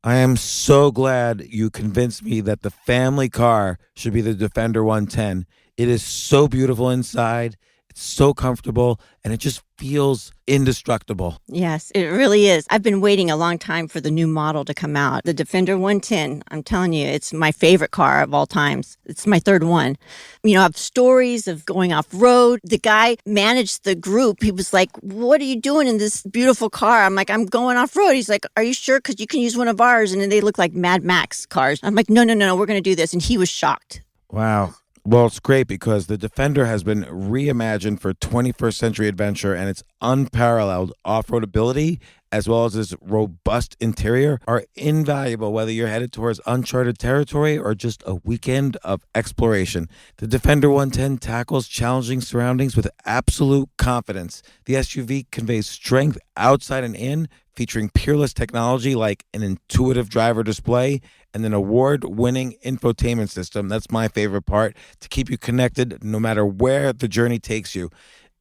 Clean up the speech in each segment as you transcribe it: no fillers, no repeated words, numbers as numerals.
I am so glad you convinced me that the family car should be the Defender 110. It is so beautiful inside. It's so comfortable and it just feels indestructible. Yes, it really is. I've been waiting a long time for the new model to come out. The Defender 110, I'm telling you, it's my favorite car of all times. It's my third one. You know, I have stories of going off road. The guy managed the group. He was like, "What are you doing in this beautiful car?" I'm like, "I'm going off road." He's like, "Are you sure? Because you can use one of ours." And then they look like Mad Max cars. I'm like, no, we're going to do this. And he was shocked. Wow. Well, it's great because the Defender has been reimagined for 21st century adventure, and its unparalleled off-road ability as well as its robust interior are invaluable whether you're headed towards uncharted territory or just a weekend of exploration. The Defender 110 tackles challenging surroundings with absolute confidence. The SUV conveys strength outside and in, featuring peerless technology like an intuitive driver display and an award-winning infotainment system. That's my favorite part, to keep you connected no matter where the journey takes you.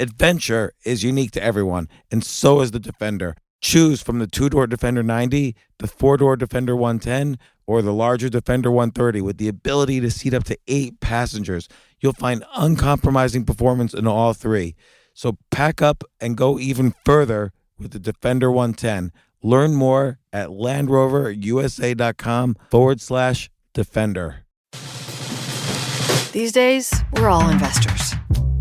Adventure is unique to everyone, and so is the Defender. Choose from the two-door Defender 90, the four-door Defender 110, or the larger Defender 130 with the ability to seat up to 8 passengers. You'll find uncompromising performance in all three. So pack up and go even further with the Defender 110. Learn more at LandRoverUSA.com/Defender. These days, we're all investors,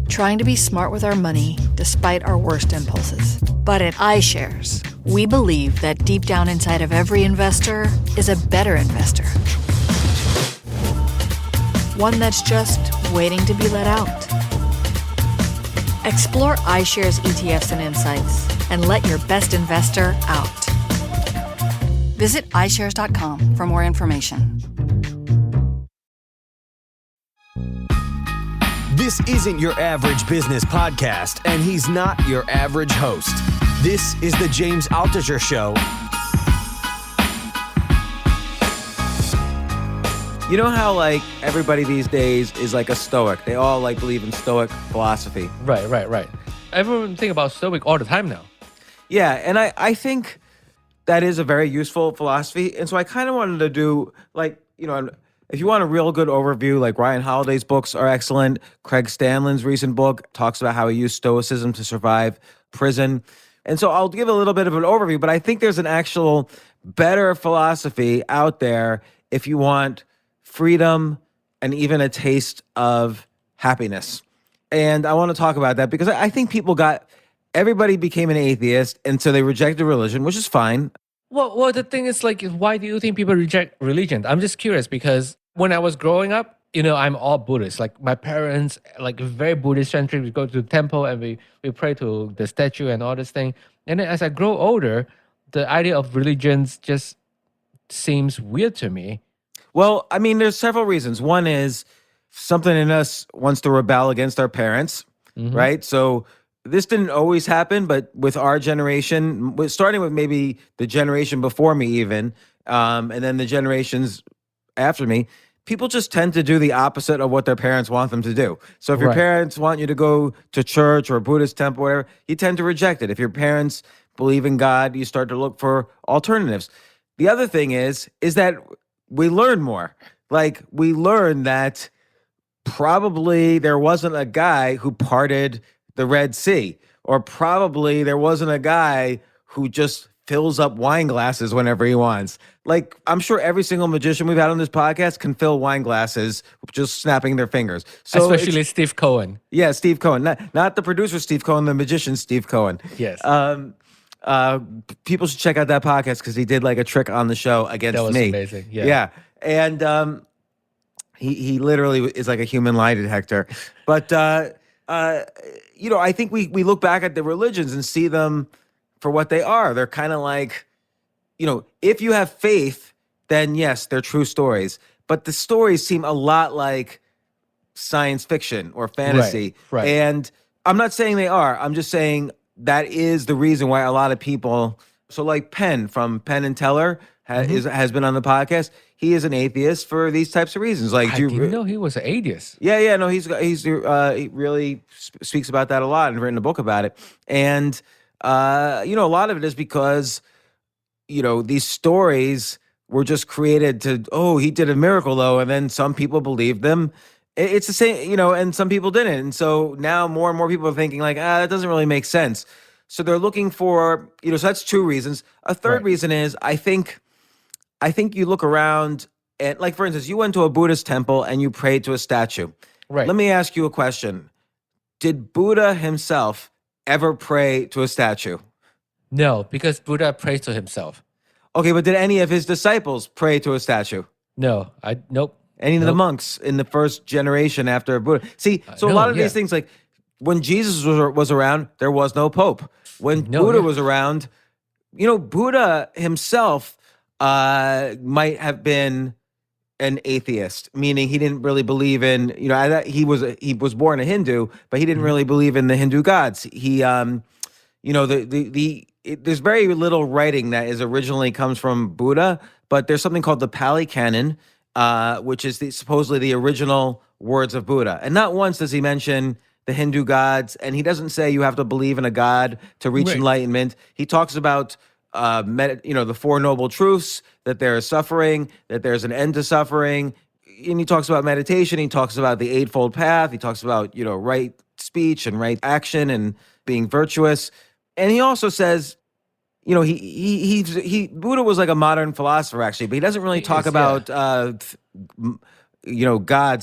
trying to be smart with our money despite our worst impulses. But at iShares, we believe that deep down inside of every investor is a better investor. One that's just waiting to be let out. Explore iShares ETFs and insights and let your best investor out. Visit iShares.com for more information. This isn't your average business podcast, and he's not your average host. This is the James Altucher Show. You know how, like, everybody these days is like a Stoic? They all, like, believe in Stoic philosophy. Right. Everyone think about Stoic all the time now. Yeah, and I think that is a very useful philosophy. And so I kind of wanted to do, like, you know, if you want a real good overview, like Ryan Holiday's books are excellent. Craig Stanlin's recent book talks about how he used Stoicism to survive prison. And so I'll give a little bit of an overview, but I think there's an actual better philosophy out there if you want freedom and even a taste of happiness. And I want to talk about that because I think everybody became an atheist, and so they rejected religion, which is fine. Well, the thing is, like, why do you think people reject religion? I'm just curious because when I was growing up, you know, I'm all Buddhist. Like, my parents, like, very Buddhist-centric. We go to the temple and we pray to the statue and all this thing. And then as I grow older, the idea of religions just seems weird to me. Well, I mean, there's several reasons. One is something in us wants to rebel against our parents, right? So this didn't always happen, but with our generation, starting with maybe the generation before me even, and then the generations after me, people just tend to do the opposite of what their parents want them to do. So if your parents want you to go to church or a Buddhist temple, whatever, you tend to reject it. If your parents believe in God, you start to look for alternatives. The other thing is that we learn more. Like, we learn that probably there wasn't a guy who parted the Red Sea, or probably there wasn't a guy who just fills up wine glasses whenever he wants. Like, I'm sure every single magician we've had on this podcast can fill wine glasses just snapping their fingers. So especially Steve Cohen. Yeah, Steve Cohen. Not the producer Steve Cohen, the magician Steve Cohen. Yes. People should check out that podcast because he did like a trick on the show against me. That was amazing. Yeah. And he literally is like a human lie detector. But you know, I think we look back at the religions and see them for what they are. They're kind of like, you know, if you have faith, then yes, they're true stories. But the stories seem a lot like science fiction or fantasy. Right. And I'm not saying they are. I'm just saying that is the reason why a lot of people, so like Penn from Penn and Teller has been on the podcast. He is an atheist for these types of reasons. Like, I didn't know he was an atheist. Yeah, no, he really speaks about that a lot and written a book about it. And you know, a lot of it is because, you know, these stories were just created to, oh, he did a miracle though, and then some people believed them. It's the same, and some people didn't. And so now more and more people are thinking like, that doesn't really make sense. So they're looking for, so that's two reasons. A third Right. reason is I think you look around and, like, for instance, you went to a Buddhist temple and you prayed to a statue. Right. Let me ask you a question. Did Buddha himself ever pray to a statue? No, because Buddha prays to himself. Okay, but did any of his disciples pray to a statue? No, nope. Any of the Nope. monks in the first generation after Buddha? See, so a lot of these things, like when Jesus was around, there was no pope. When Buddha was around, Buddha himself might have been an atheist, meaning he didn't really believe in, he was born a Hindu, but he didn't really believe in the Hindu gods. He, there's very little writing that originally comes from Buddha, but there's something called the Pali Canon, which is supposedly the original words of Buddha. And not once does he mention the Hindu gods, and he doesn't say you have to believe in a god to reach enlightenment. He talks about the Four Noble Truths, that there is suffering, that there's an end to suffering. And he talks about meditation. He talks about the Eightfold Path. He talks about, right speech and right action and being virtuous. And he also says, Buddha was like a modern philosopher, actually, but he doesn't really talk about, gods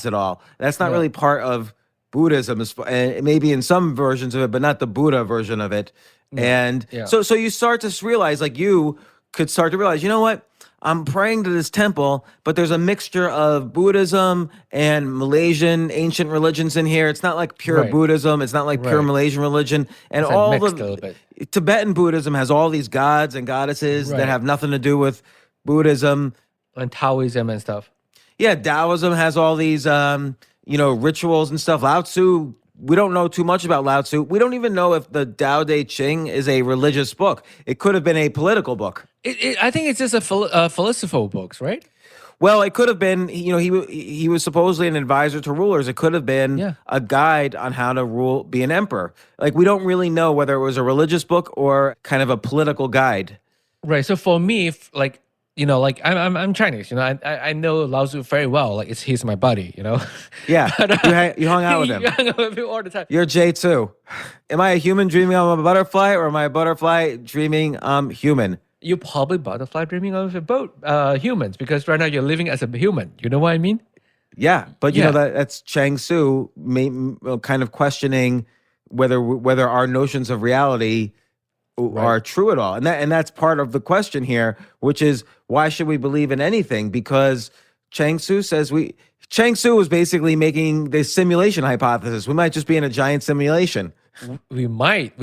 at all. That's not really part of Buddhism, maybe in some versions of it, but not the Buddha version of it. And so you start to realize, like, you could start to realize, you know what? I'm praying to this temple, but there's a mixture of Buddhism and Malaysian ancient religions in here. It's not like pure Buddhism. It's not like pure Malaysian religion. And It's all mixed a little bit. Tibetan Buddhism has all these gods and goddesses that have nothing to do with Buddhism. And Taoism and stuff. Yeah, Taoism has all these, rituals and stuff. Lao Tzu, we don't know too much about Lao Tzu. We don't even know if the Tao Te Ching is a religious book. It could have been a political book. I think it's just a philosophical books, right? Well, it could have been, he was supposedly an advisor to rulers. It could have been a guide on how to be an emperor. Like, we don't really know whether it was a religious book or kind of a political guide. Right. So for me, I'm Chinese. I know Lao Tzu very well. Like, he's my buddy. Yeah, but, you hung out with him. You hung out with him all the time. You're J2. Am I a human dreaming I'm a butterfly, or am I a butterfly dreaming I'm human? You're probably butterfly dreaming of both humans, because right now you're living as a human. You know what I mean? Yeah, but that's Chang Tzu kind of questioning whether our notions of reality are true at all, and that's part of the question here, which is, why should we believe in anything? Because Chang Tzu says Chang Tzu was basically making the simulation hypothesis. We might just be in a giant simulation. We might.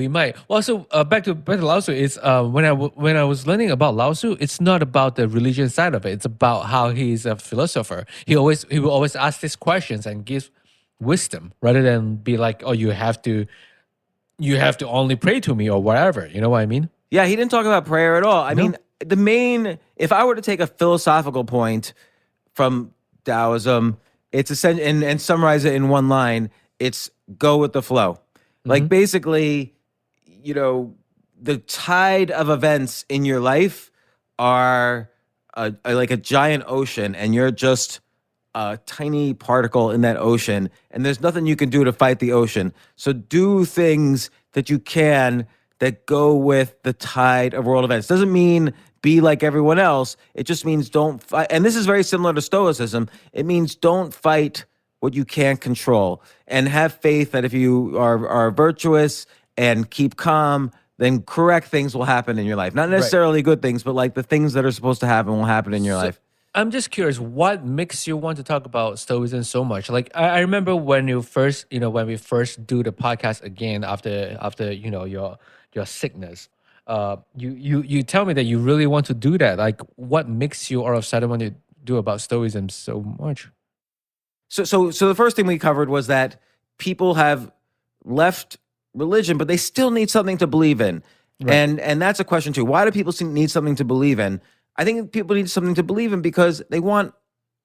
Well, so back to Lao Tzu. It's when I was learning about Lao Tzu, it's not about the religion side of it. It's about how he's a philosopher. He will always ask these questions and give wisdom, rather than be like, oh, you have to only pray to me or whatever. You know what I mean? Yeah, he didn't talk about prayer at all. I mean, if I were to take a philosophical point from Taoism, it's essentially, and summarize it in one line, it's go with the flow. Like, basically, the tide of events in your life are like a giant ocean, and you're just a tiny particle in that ocean, and there's nothing you can do to fight the ocean. So do things that you can that go with the tide of world events. Doesn't mean be like everyone else. It just means don't fight. And this is very similar to Stoicism. It means don't fight what you can't control, and have faith that if you are virtuous and keep calm, then correct things will happen in your life. Not necessarily good things, but like the things that are supposed to happen will happen in your life. I'm just curious, what makes you want to talk about Stoicism so much? Like, I remember when we first do the podcast again after your sickness. You tell me that you really want to do that. Like, what makes you all of a sudden want to do about Stoicism so much? So the first thing we covered was that people have left religion, but they still need something to believe in. Right. And that's a question too. Why do people need something to believe in? I think people need something to believe in because they want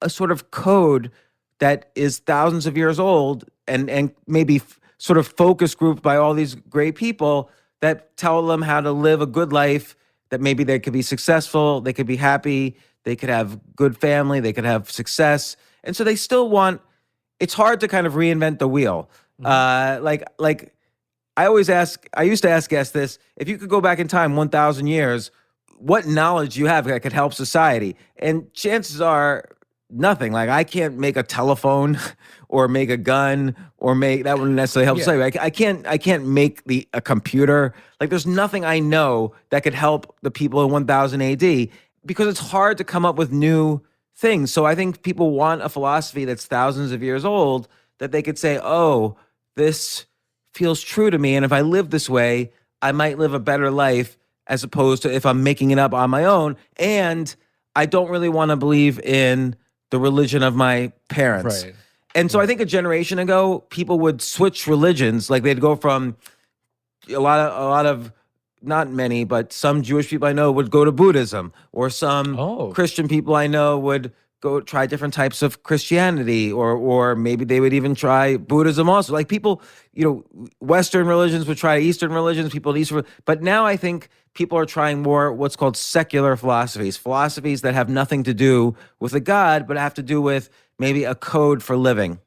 a sort of code that is thousands of years old and maybe sort of focus grouped by all these great people that tell them how to live a good life, that maybe they could be successful, they could be happy, they could have good family, they could have success. And so they still want, it's hard to kind of reinvent the wheel. Like I used to ask guests this: if you could go back in time 1,000 years, what knowledge do you have that could help society? And chances are nothing. Like, I can't make a telephone or make a gun or make, that wouldn't necessarily help society. I can't make a computer. Like, there's nothing I know that could help the people in 1000 AD, because it's hard to come up with new things. So I think people want a philosophy that's thousands of years old, that they could say, oh, this feels true to me. And if I live this way, I might live a better life, as opposed to if I'm making it up on my own. And I don't really want to believe in the religion of my parents. Right. And so I think a generation ago, people would switch religions. Like, they'd go from a lot of, not many, but some Jewish people I know would go to Buddhism, or some Christian people I know would go try different types of Christianity, or maybe they would even try Buddhism also. Like, people, Western religions would try Eastern religions, people in Eastern, but now I think people are trying more what's called secular philosophies that have nothing to do with a God, but have to do with maybe a code for living.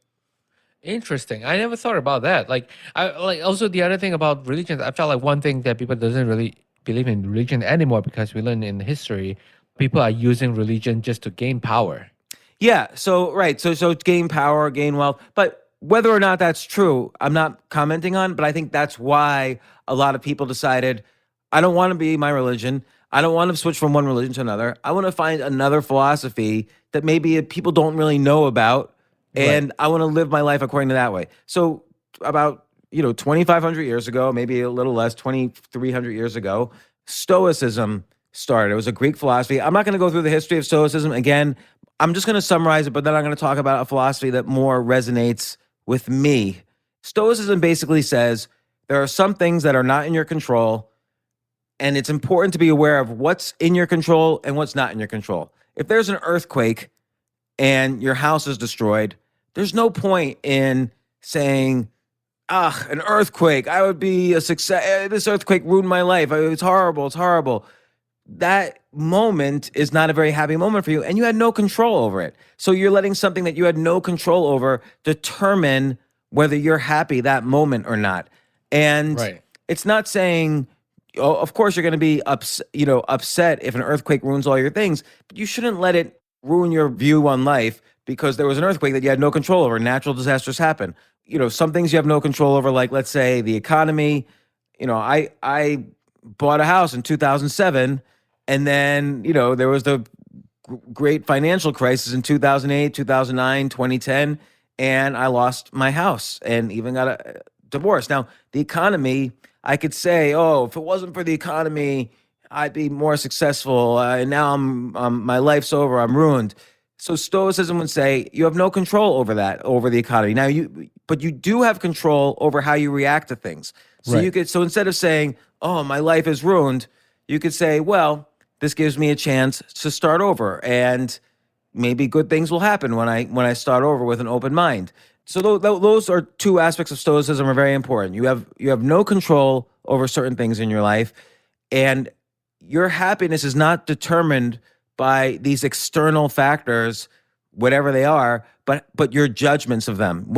Interesting. I never thought about that. Also the other thing about religion, I felt like one thing that people doesn't really believe in religion anymore, because we learn in history, people are using religion just to gain power. Yeah. So right. So gain power, gain wealth. But whether or not that's true, I'm not commenting on. But I think that's why a lot of people decided, I don't want to be my religion. I don't want to switch from one religion to another. I want to find another philosophy that maybe people don't really know about, and I want to live my life according to that way. So about 2,500 years ago, maybe a little less, 2,300 years ago, Stoicism started. It was a Greek philosophy. I'm not going to go through the history of Stoicism again. I'm just going to summarize it, but then I'm going to talk about a philosophy that more resonates with me. Stoicism basically says there are some things that are not in your control, and it's important to be aware of what's in your control and what's not in your control. If there's an earthquake and your house is destroyed, there's no point in saying, an earthquake, I would be a success. This earthquake ruined my life. It's horrible. It's horrible. That moment is not a very happy moment for you, and you had no control over it. So you're letting something that you had no control over determine whether you're happy that moment or not. And it's not saying, oh, of course you're going to be upset if an earthquake ruins all your things, but you shouldn't let it ruin your view on life because there was an earthquake that you had no control over. Natural disasters happen. Some things you have no control over, like, let's say, the economy. I bought a house in 2007, and then, there was the great financial crisis in 2008, 2009, 2010, and I lost my house and even got a divorce. Now, the economy, I could say, oh, if it wasn't for the economy, I'd be more successful. And now my life's over. I'm ruined. So Stoicism would say you have no control over that, over the economy. Now but you do have control over how you react to things. So so instead of saying, oh, my life is ruined, you could say, well, this gives me a chance to start over, and maybe good things will happen when I start over with an open mind. So those are two aspects of Stoicism are very important. You have no control over certain things in your life, and your happiness is not determined by these external factors, whatever they are, but your judgments of them,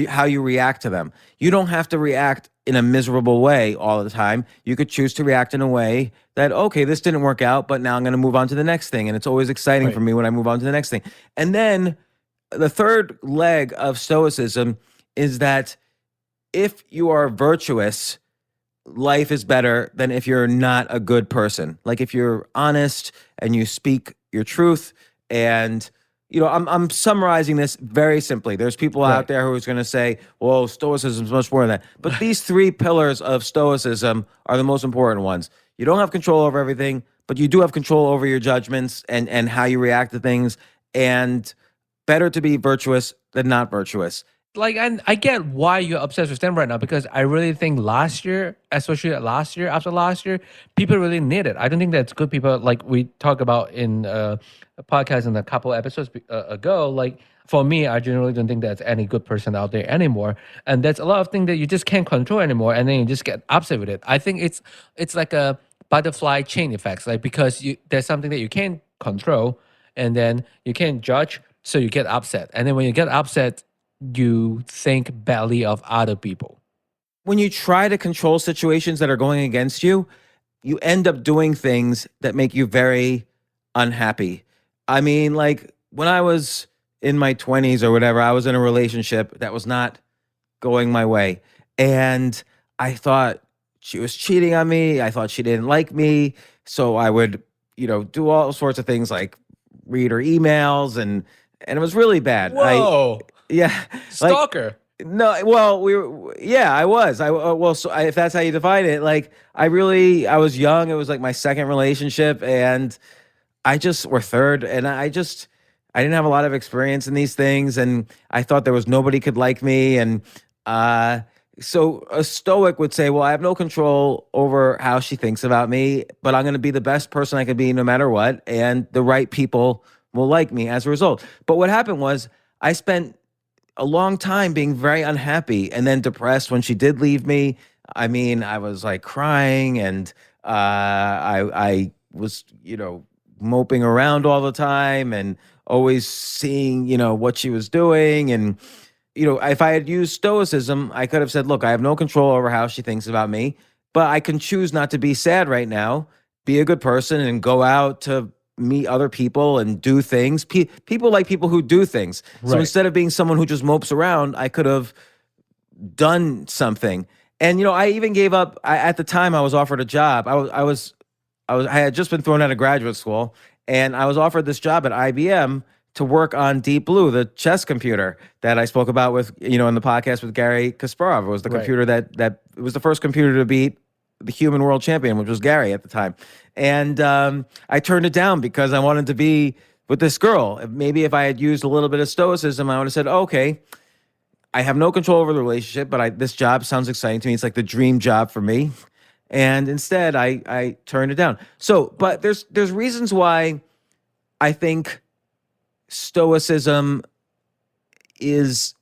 how you react to them. You don't have to react in a miserable way all the time. You could choose to react in a way that, okay, this didn't work out, but now I'm going to move on to the next thing. And it's always exciting for me when I move on to the next thing. And then the third leg of Stoicism is that if you are virtuous, life is better than if you're not a good person. Like, if you're honest and you speak your truth, and I'm summarizing this very simply. There's people out there who is going to say, well, Stoicism is much more than that. But these three pillars of Stoicism are the most important ones. You don't have control over everything, but you do have control over your judgments and how you react to things. And better to be virtuous than not virtuous. Like, and I get why you're obsessed with them right now, because I really think last year, especially after last year, people really need it. I don't think that's good. People, like we talked about in a podcast in a couple episodes ago, like, for me, I generally don't think there's any good person out there anymore. And there's a lot of things that you just can't control anymore, and then you just get upset with it. I think it's like a butterfly chain effects, like, because there's something that you can't control, and then you can't judge, so you get upset. And then when you get upset, you think badly of other people. When you try to control situations that are going against you, you end up doing things that make you very unhappy. I mean, like when I was in my 20s or whatever, I was in a relationship that was not going my way. And I thought she was cheating on me. I thought she didn't like me. So I would, do all sorts of things like read her emails and it was really bad. Whoa, Yeah, like stalker. no, well, yeah, I was. If that's how you define it, like, I was young. It was like my second relationship, and or third, and I didn't have a lot of experience in these things, and I thought there was nobody could like me, and so a Stoic would say, well, I have no control over how she thinks about me, but I'm going to be the best person I can be no matter what, and the right people will like me as a result. But what happened was I spent a long time being very unhappy and then depressed when she did leave me. I mean, I was like crying and I was, moping around all the time and always seeing, what she was doing. And, if I had used Stoicism, I could have said, look, I have no control over how she thinks about me, but I can choose not to be sad right now, be a good person and go out to meet other people and do things. People like people who do things. So Right. instead of being someone who just mopes around, I could have done something. And I even gave up. At the time, I was offered a job. I had just been thrown out of graduate school, and I was offered this job at IBM to work on Deep Blue, the chess computer that I spoke about with in the podcast with Gary Kasparov. It was the Right. computer that it was the first computer to beat the human world champion, which was Gary at the time. And I turned it down because I wanted to be with this girl. Maybe if I had used a little bit of Stoicism, I would have said, okay, I have no control over the relationship, but this job sounds exciting to me. It's like the dream job for me. And instead, I turned it down. So, but there's reasons why I think Stoicism is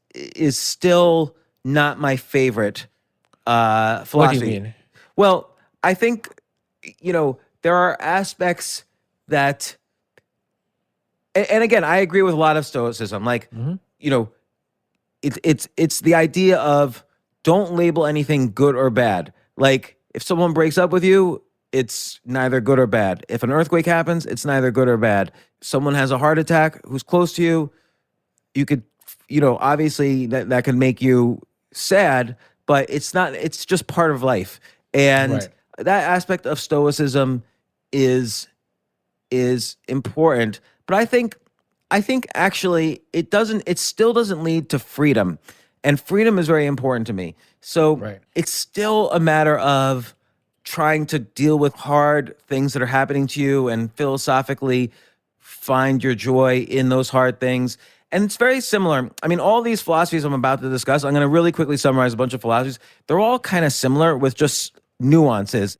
still not my favorite philosophy. What do you mean? Well, I think, there are aspects that, and again, I agree with a lot of Stoicism. Like, it's the idea of don't label anything good or bad. Like, if someone breaks up with you, it's neither good or bad. If an earthquake happens, it's neither good or bad. Someone has a heart attack who's close to you, you could, obviously that can make you sad, but it's just part of life. And Right. that aspect of Stoicism is important. But I think actually it still doesn't lead to freedom. And freedom is very important to me. So Right. it's still a matter of trying to deal with hard things that are happening to you and philosophically find your joy in those hard things. And it's very similar. I mean, all these philosophies I'm about to discuss, I'm going to really quickly summarize a bunch of philosophies. They're all kind of similar with just nuances.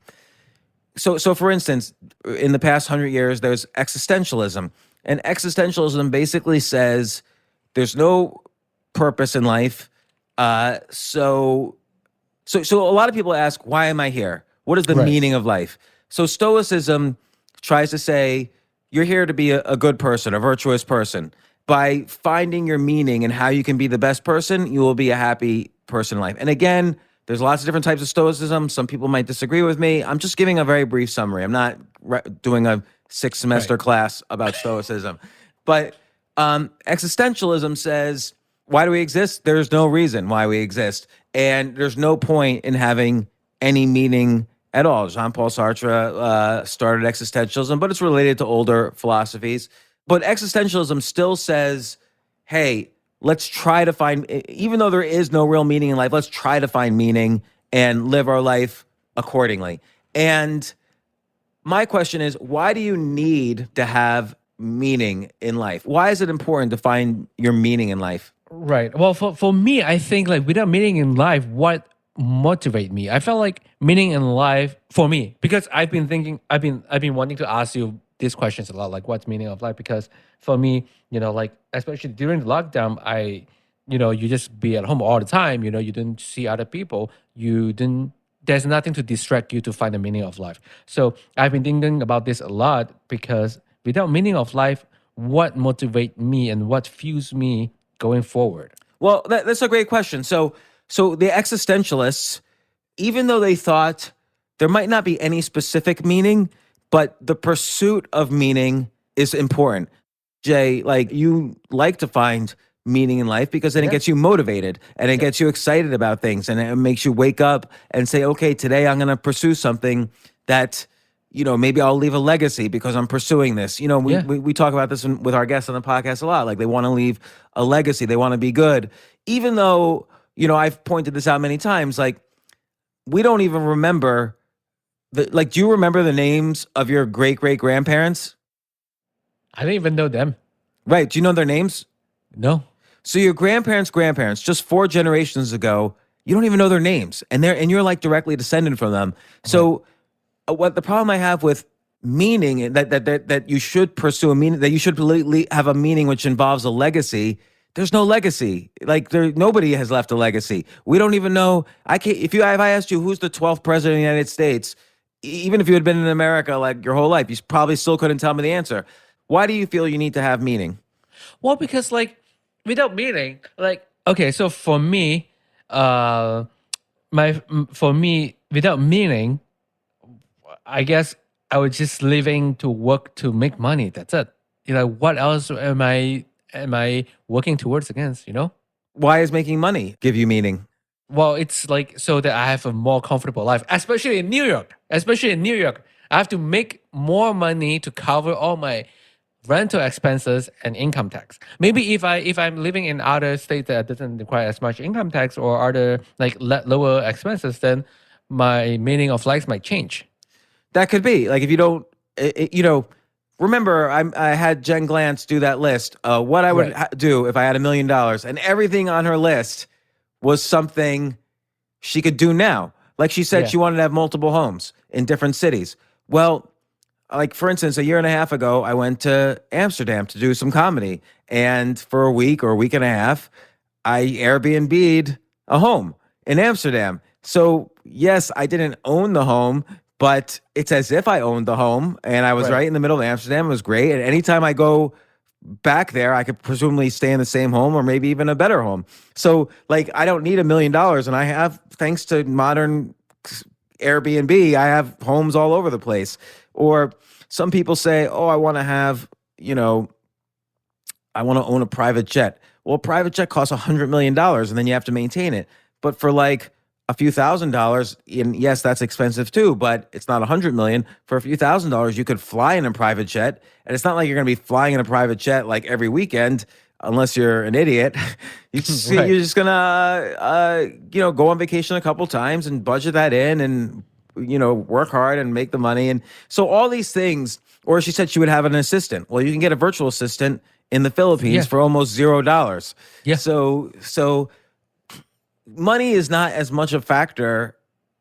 So for instance, in the past 100 years, there's existentialism. And existentialism basically says there's no purpose in life. So a lot of people ask, why am I here? What is the Right. meaning of life? So Stoicism tries to say you're here to be a good person, a virtuous person. By finding your meaning and how you can be the best person, you will be a happy person in life. And again, there's lots of different types of Stoicism. Some people might disagree with me. I'm just giving a very brief summary. I'm not doing a 6-semester Right. class about Stoicism. But existentialism says, why do we exist? There's no reason why we exist. And there's no point in having any meaning at all. Jean-Paul Sartre started existentialism, but it's related to older philosophies. But existentialism still says, hey, let's try to find, even though there is no real meaning in life, let's try to find meaning and live our life accordingly. And my question is, why do you need to have meaning in life? Why is it important to find your meaning in life? Right. Well, for me, I think like without meaning in life, what motivate me? I felt like meaning in life for me, because I've been wanting to ask you these questions a lot, like what's meaning of life? Because for me, like especially during the lockdown, you just be at home all the time. You didn't see other people. There's nothing to distract you to find the meaning of life. So I've been thinking about this a lot, because without meaning of life, what motivates me and what fuels me going forward? Well, that's a great question. So the existentialists, even though they thought there might not be any specific meaning, but the pursuit of meaning is important. Jay, like you like to find meaning in life because then it Yeah. gets you motivated and it gets you excited about things and it makes you wake up and say, okay, today I'm going to pursue something that, maybe I'll leave a legacy because I'm pursuing this. Yeah. We talk about this with our guests on the podcast a lot. Like they want to leave a legacy. They want to be good. Even though, I've pointed this out many times, like we don't even remember do you remember the names of your great-great-grandparents? I didn't even know them. Right. Do you know their names? No. So your grandparents, just 4 generations ago, you don't even know their names, and you're like directly descended from them. So, what the problem I have with meaning that you should pursue a meaning, that you should have a meaning which involves a legacy. There's no legacy. Like nobody has left a legacy. We don't even know. I can't. If I asked you who's the 12th president of the United States, even if you had been in America like your whole life, you probably still couldn't tell me the answer. Why do you feel you need to have meaning? Well, because without meaning, okay, so for me, without meaning, I guess I was just living to work to make money. That's it. What else am I working towards against? Why is making money give you meaning? Well, it's like so that I have a more comfortable life, especially in New York. I have to make more money to cover all my rental expenses and income tax. Maybe if I'm living in other states that doesn't require as much income tax or other lower expenses, then my meaning of life might change. That could be like if you don't, remember I had Jen Glantz do that list. What I would do if I had $1 million, and everything on her list was something she could do now. Like she said, she wanted to have multiple homes in different cities. Well, like for instance, a year and a half ago, I went to Amsterdam to do some comedy, and for a week or a week and a half, I Airbnb'd a home in Amsterdam. So yes, I didn't own the home, but it's as if I owned the home, and I was right in the middle of Amsterdam. It was great, and anytime I go back there, I could presumably stay in the same home or maybe even a better home. So like, I don't need $1 million, and I have, thanks to modern Airbnb, I have homes all over the place. Or some people say, oh, I want to have, I want to own a private jet. Well, a private jet costs $100 million and then you have to maintain it. But for like a few $1,000s, and yes, that's expensive too, but it's not $100 million. For a few $1,000s, you could fly in a private jet. And it's not like you're going to be flying in a private jet like every weekend, unless you're an idiot. You're just going to, go on vacation a couple times and budget that in and work hard and make the money. And so all these things, or she said she would have an assistant. Well, you can get a virtual assistant in the Philippines for almost $0. Yeah. So money is not as much a factor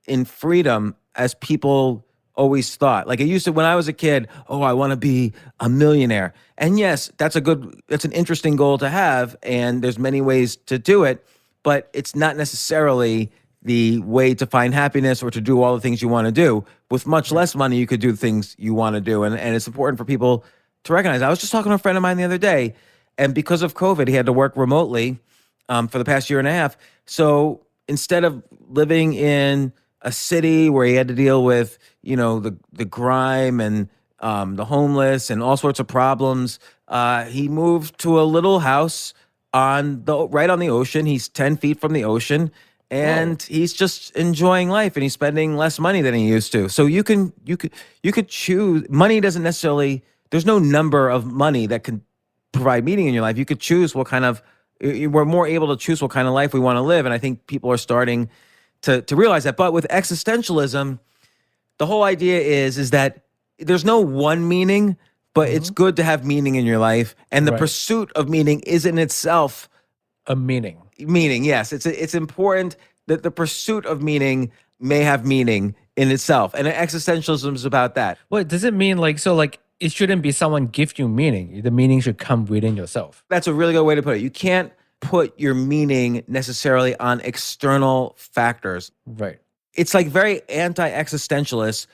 in freedom as people always thought. Like it used to, when I was a kid, oh, I want to be a millionaire. And yes, that's an interesting goal to have. And there's many ways to do it, but it's not necessarily the way to find happiness or to do all the things you want to do. With much less money, you could do the things you want to do. And it's important for people to recognize. I was just talking to a friend of mine the other day, and because of COVID, he had to work remotely for the past year and a half. So instead of living in a city where he had to deal with, the grime and the homeless and all sorts of problems, he moved to a little house right on the ocean. He's 10 feet from the ocean. And he's just enjoying life, and he's spending less money than he used to. So you could choose. Money doesn't necessarily. There's no number of money that can provide meaning in your life. You could choose what kind of. We're more able to choose what kind of life we want to live, and I think people are starting to realize that. But with existentialism, the whole idea is that there's no one meaning, but it's good to have meaning in your life, and the pursuit of meaning is in itself a meaning. Meaning, yes. It's important that the pursuit of meaning may have meaning in itself. And existentialism is about that. What does it mean? It shouldn't be someone give you meaning. The meaning should come within yourself. That's a really good way to put it. You can't put your meaning necessarily on external factors. Right. It's like very anti-existentialist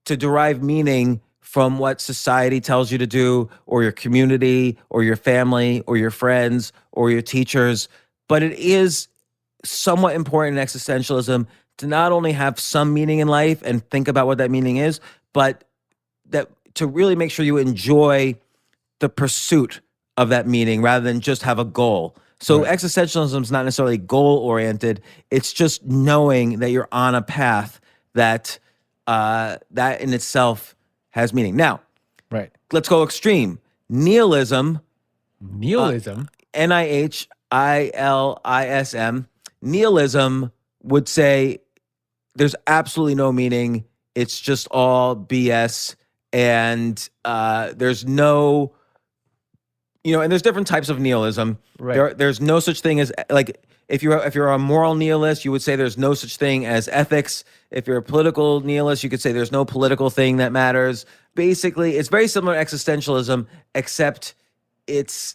to derive meaning from what society tells you to do, or your community, or your family, or your friends, or your teachers. But it is somewhat important in existentialism to not only have some meaning in life and think about what that meaning is, but that to really make sure you enjoy the pursuit of that meaning rather than just have a goal. So Right. existentialism is not necessarily goal oriented. It's just knowing that you're on a path that that in itself has meaning. Now, Right. let's go extreme. Nihilism, Nihilism. Nihilism. Nihilism would say there's absolutely no meaning. It's just all BS, and there's no, and there's different types of nihilism. Right. There's no such thing as, like, if you're a moral nihilist, you would say there's no such thing as ethics. If you're a political nihilist, you could say there's no political thing that matters. Basically, it's very similar to existentialism, except it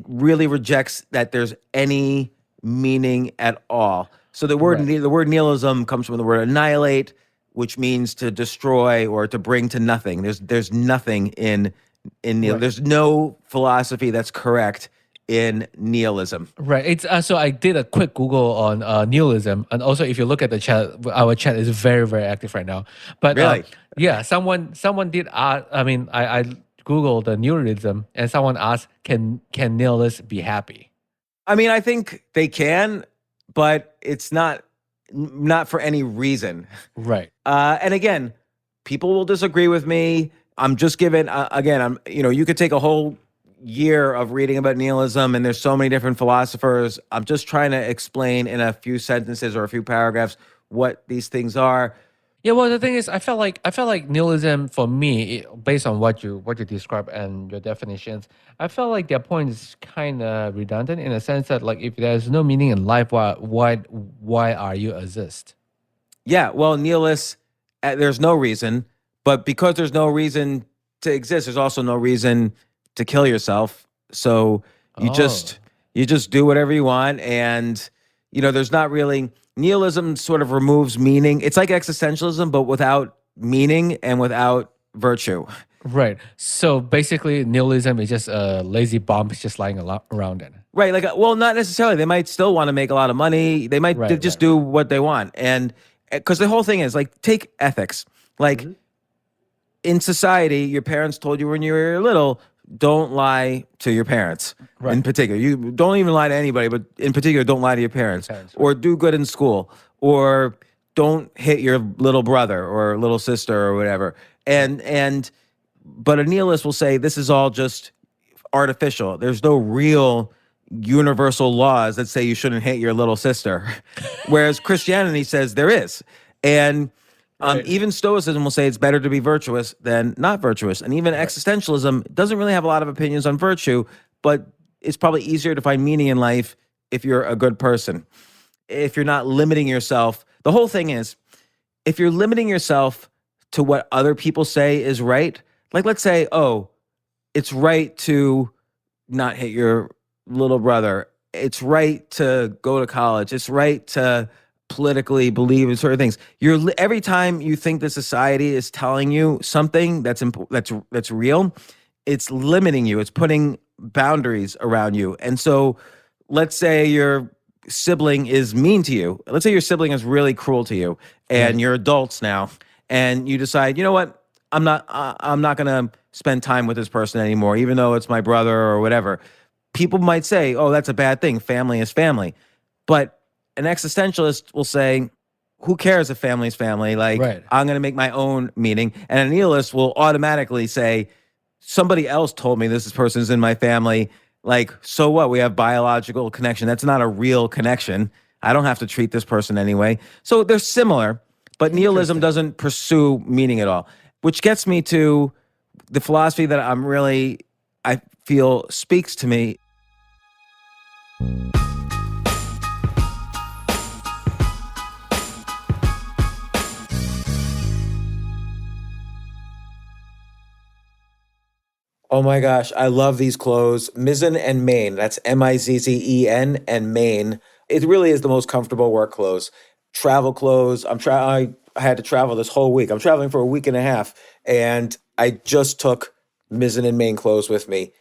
really rejects that there's any meaning at all. So the word nihilism comes from the word annihilate, which means to destroy or to bring to nothing. There's nothing in nihilism. Right. There's no philosophy that's correct in nihilism. Right. It's so I did a quick Google on nihilism, and also if you look at the chat, our chat is very, very active right now. But Really? yeah, someone did ask. I mean, I Googled the nihilism, and someone asked, "Can nihilists be happy?" I mean, I think they can, but it's not for any reason. Right. And again, people will disagree with me. I'm just giving, again, you could take a whole year of reading about nihilism, and there's so many different philosophers. I'm just trying to explain in a few sentences or a few paragraphs what these things are. Yeah, well, the thing is, I felt like nihilism for me, based on what you describe and your definitions, I felt like their point is kind of redundant in a sense that, like, if there's no meaning in life, why are you exist? Yeah, well, nihilists, there's no reason, but because there's no reason to exist, there's also no reason to kill yourself. So you just do whatever you want, and there's not really. Nihilism sort of removes meaning. It's like existentialism, but without meaning and without virtue. Right. So basically, nihilism is just a lazy bomb just lying around it. Right. Like, well, not necessarily. They might still want to make a lot of money. They might just do what they want. And because the whole thing is, like, take ethics. Like, in society, your parents told you when you were little, don't lie to your parents. Right. In particular, you don't even lie to anybody, but in particular, don't lie to your parents. Or do good in school, or don't hit your little brother or little sister or whatever. But a nihilist will say this is all just artificial. There's no real universal laws that say you shouldn't hit your little sister, whereas Christianity says there is. And even Stoicism will say it's better to be virtuous than not virtuous. And even existentialism doesn't really have a lot of opinions on virtue, but it's probably easier to find meaning in life if you're a good person. If you're not limiting yourself. The whole thing is, if you're limiting yourself to what other people say is right, like, let's say, oh, it's right to not hit your little brother. It's right to go to college. It's right to politically believe in certain things. Every time you think the society is telling you something that's real, it's limiting you. It's putting boundaries around you. And so, let's say your sibling is mean to you. Let's say your sibling is really cruel to you, and you're adults now, and you decide, you know what? I'm not gonna spend time with this person anymore, even though it's my brother or whatever. People might say, oh, that's a bad thing. Family is family. But an existentialist will say, who cares if family is family? Like, I'm going to make my own meaning. And a nihilist will automatically say, somebody else told me this person's in my family. Like, so what? We have biological connection. That's not a real connection. I don't have to treat this person anyway. So they're similar, but nihilism doesn't pursue meaning at all, which gets me to the philosophy that I feel speaks to me. Oh my gosh, I love these clothes. Mizzen and Main. That's Mizzen and Main. It really is the most comfortable work clothes. Travel clothes. I I had to travel this whole week. I'm traveling for a week and a half, and I just took Mizzen and Main clothes with me.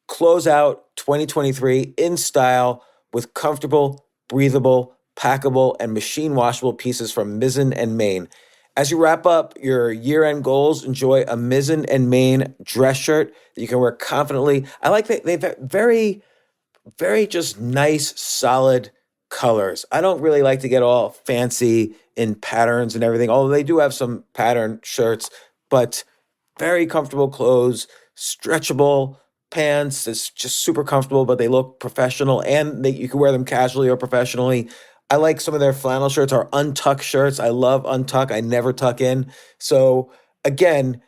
Close out 2023 in style with comfortable, breathable, packable, and machine washable pieces from Mizzen and Main. As you wrap up your year-end goals, enjoy a Mizzen and Main dress shirt that you can wear confidently. I like that they've very just nice, solid colors. I don't really like to get all fancy in patterns and everything, although they do have some pattern shirts, but very comfortable clothes, stretchable pants. It's just super comfortable, but they look professional and you can wear them casually or professionally. I like some of their flannel shirts or untuck shirts. I love untuck. I never tuck in. So again,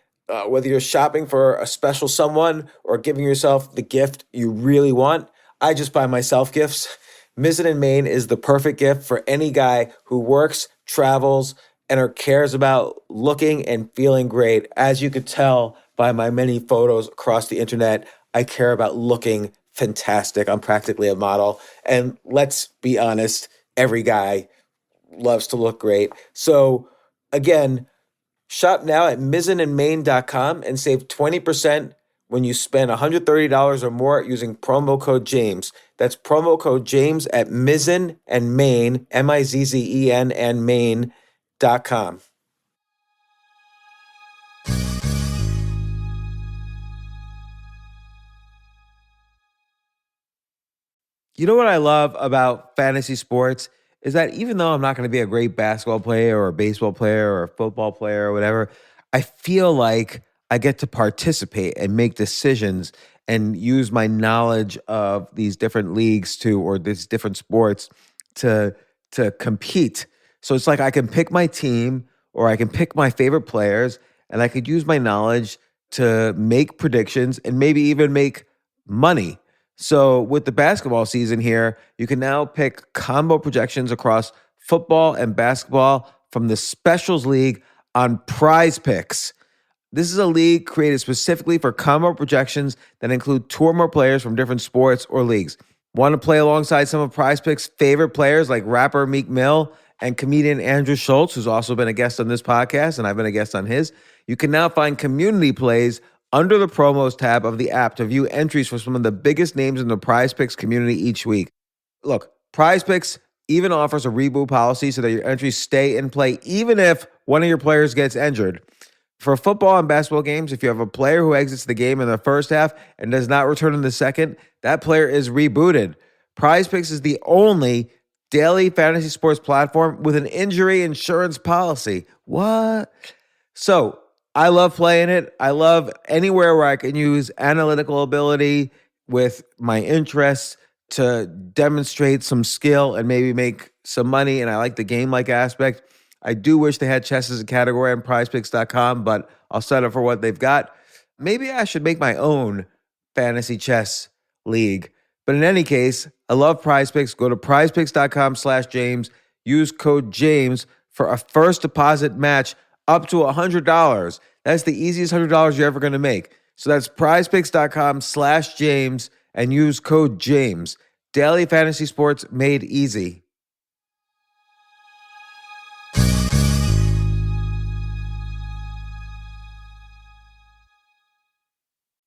whether you're shopping for a special someone or giving yourself the gift you really want, I just buy myself gifts. Mizzen and Main is the perfect gift for any guy who works, travels, and or cares about looking and feeling great. As you could tell by my many photos across the internet, I care about looking fantastic. I'm practically a model. And let's be honest, every guy loves to look great. So again, shop now at mizzenandmain.com and save 20% when you spend $130 or more using promo code James. That's promo code James at Mizzen and Main, Mizzen and Main.com. You know what I love about fantasy sports is that even though I'm not going to be a great basketball player or a baseball player or a football player or whatever, I feel like I get to participate and make decisions and use my knowledge of these different leagues or these different sports to compete. So it's like I can pick my team or I can pick my favorite players and I could use my knowledge to make predictions and maybe even make money. So with the basketball season here, you can now pick combo projections across football and basketball from the Specials League on Prize Picks. This is a league created specifically for combo projections that include two or more players from different sports or leagues. Want to play alongside some of Prize Picks' favorite players like rapper Meek Mill and comedian Andrew Schultz, who's also been a guest on this podcast, and I've been a guest on his? You can now find community plays under the promos tab of the app to view entries for some of the biggest names in the Prize Picks community each week. Look, Prize Picks even offers a reboot policy so that your entries stay in play even if one of your players gets injured. For football and basketball games, if you have a player who exits the game in the first half and does not return in the second, that player is rebooted. Prize Picks is the only daily fantasy sports platform with an injury insurance policy. What? So I love playing it. I love anywhere where I can use analytical ability with my interests to demonstrate some skill and maybe make some money. And I like the game-like aspect. I do wish they had chess as a category on prizepicks.com, but I'll settle for what they've got. Maybe I should make my own fantasy chess league. But in any case, I love Prize Picks. Go to prizepicks.com/James. Use code James for a first deposit match up to $100. That's the easiest $100 you're ever going to make. So that's prizepicks.com/James and use code James. Daily fantasy sports made easy.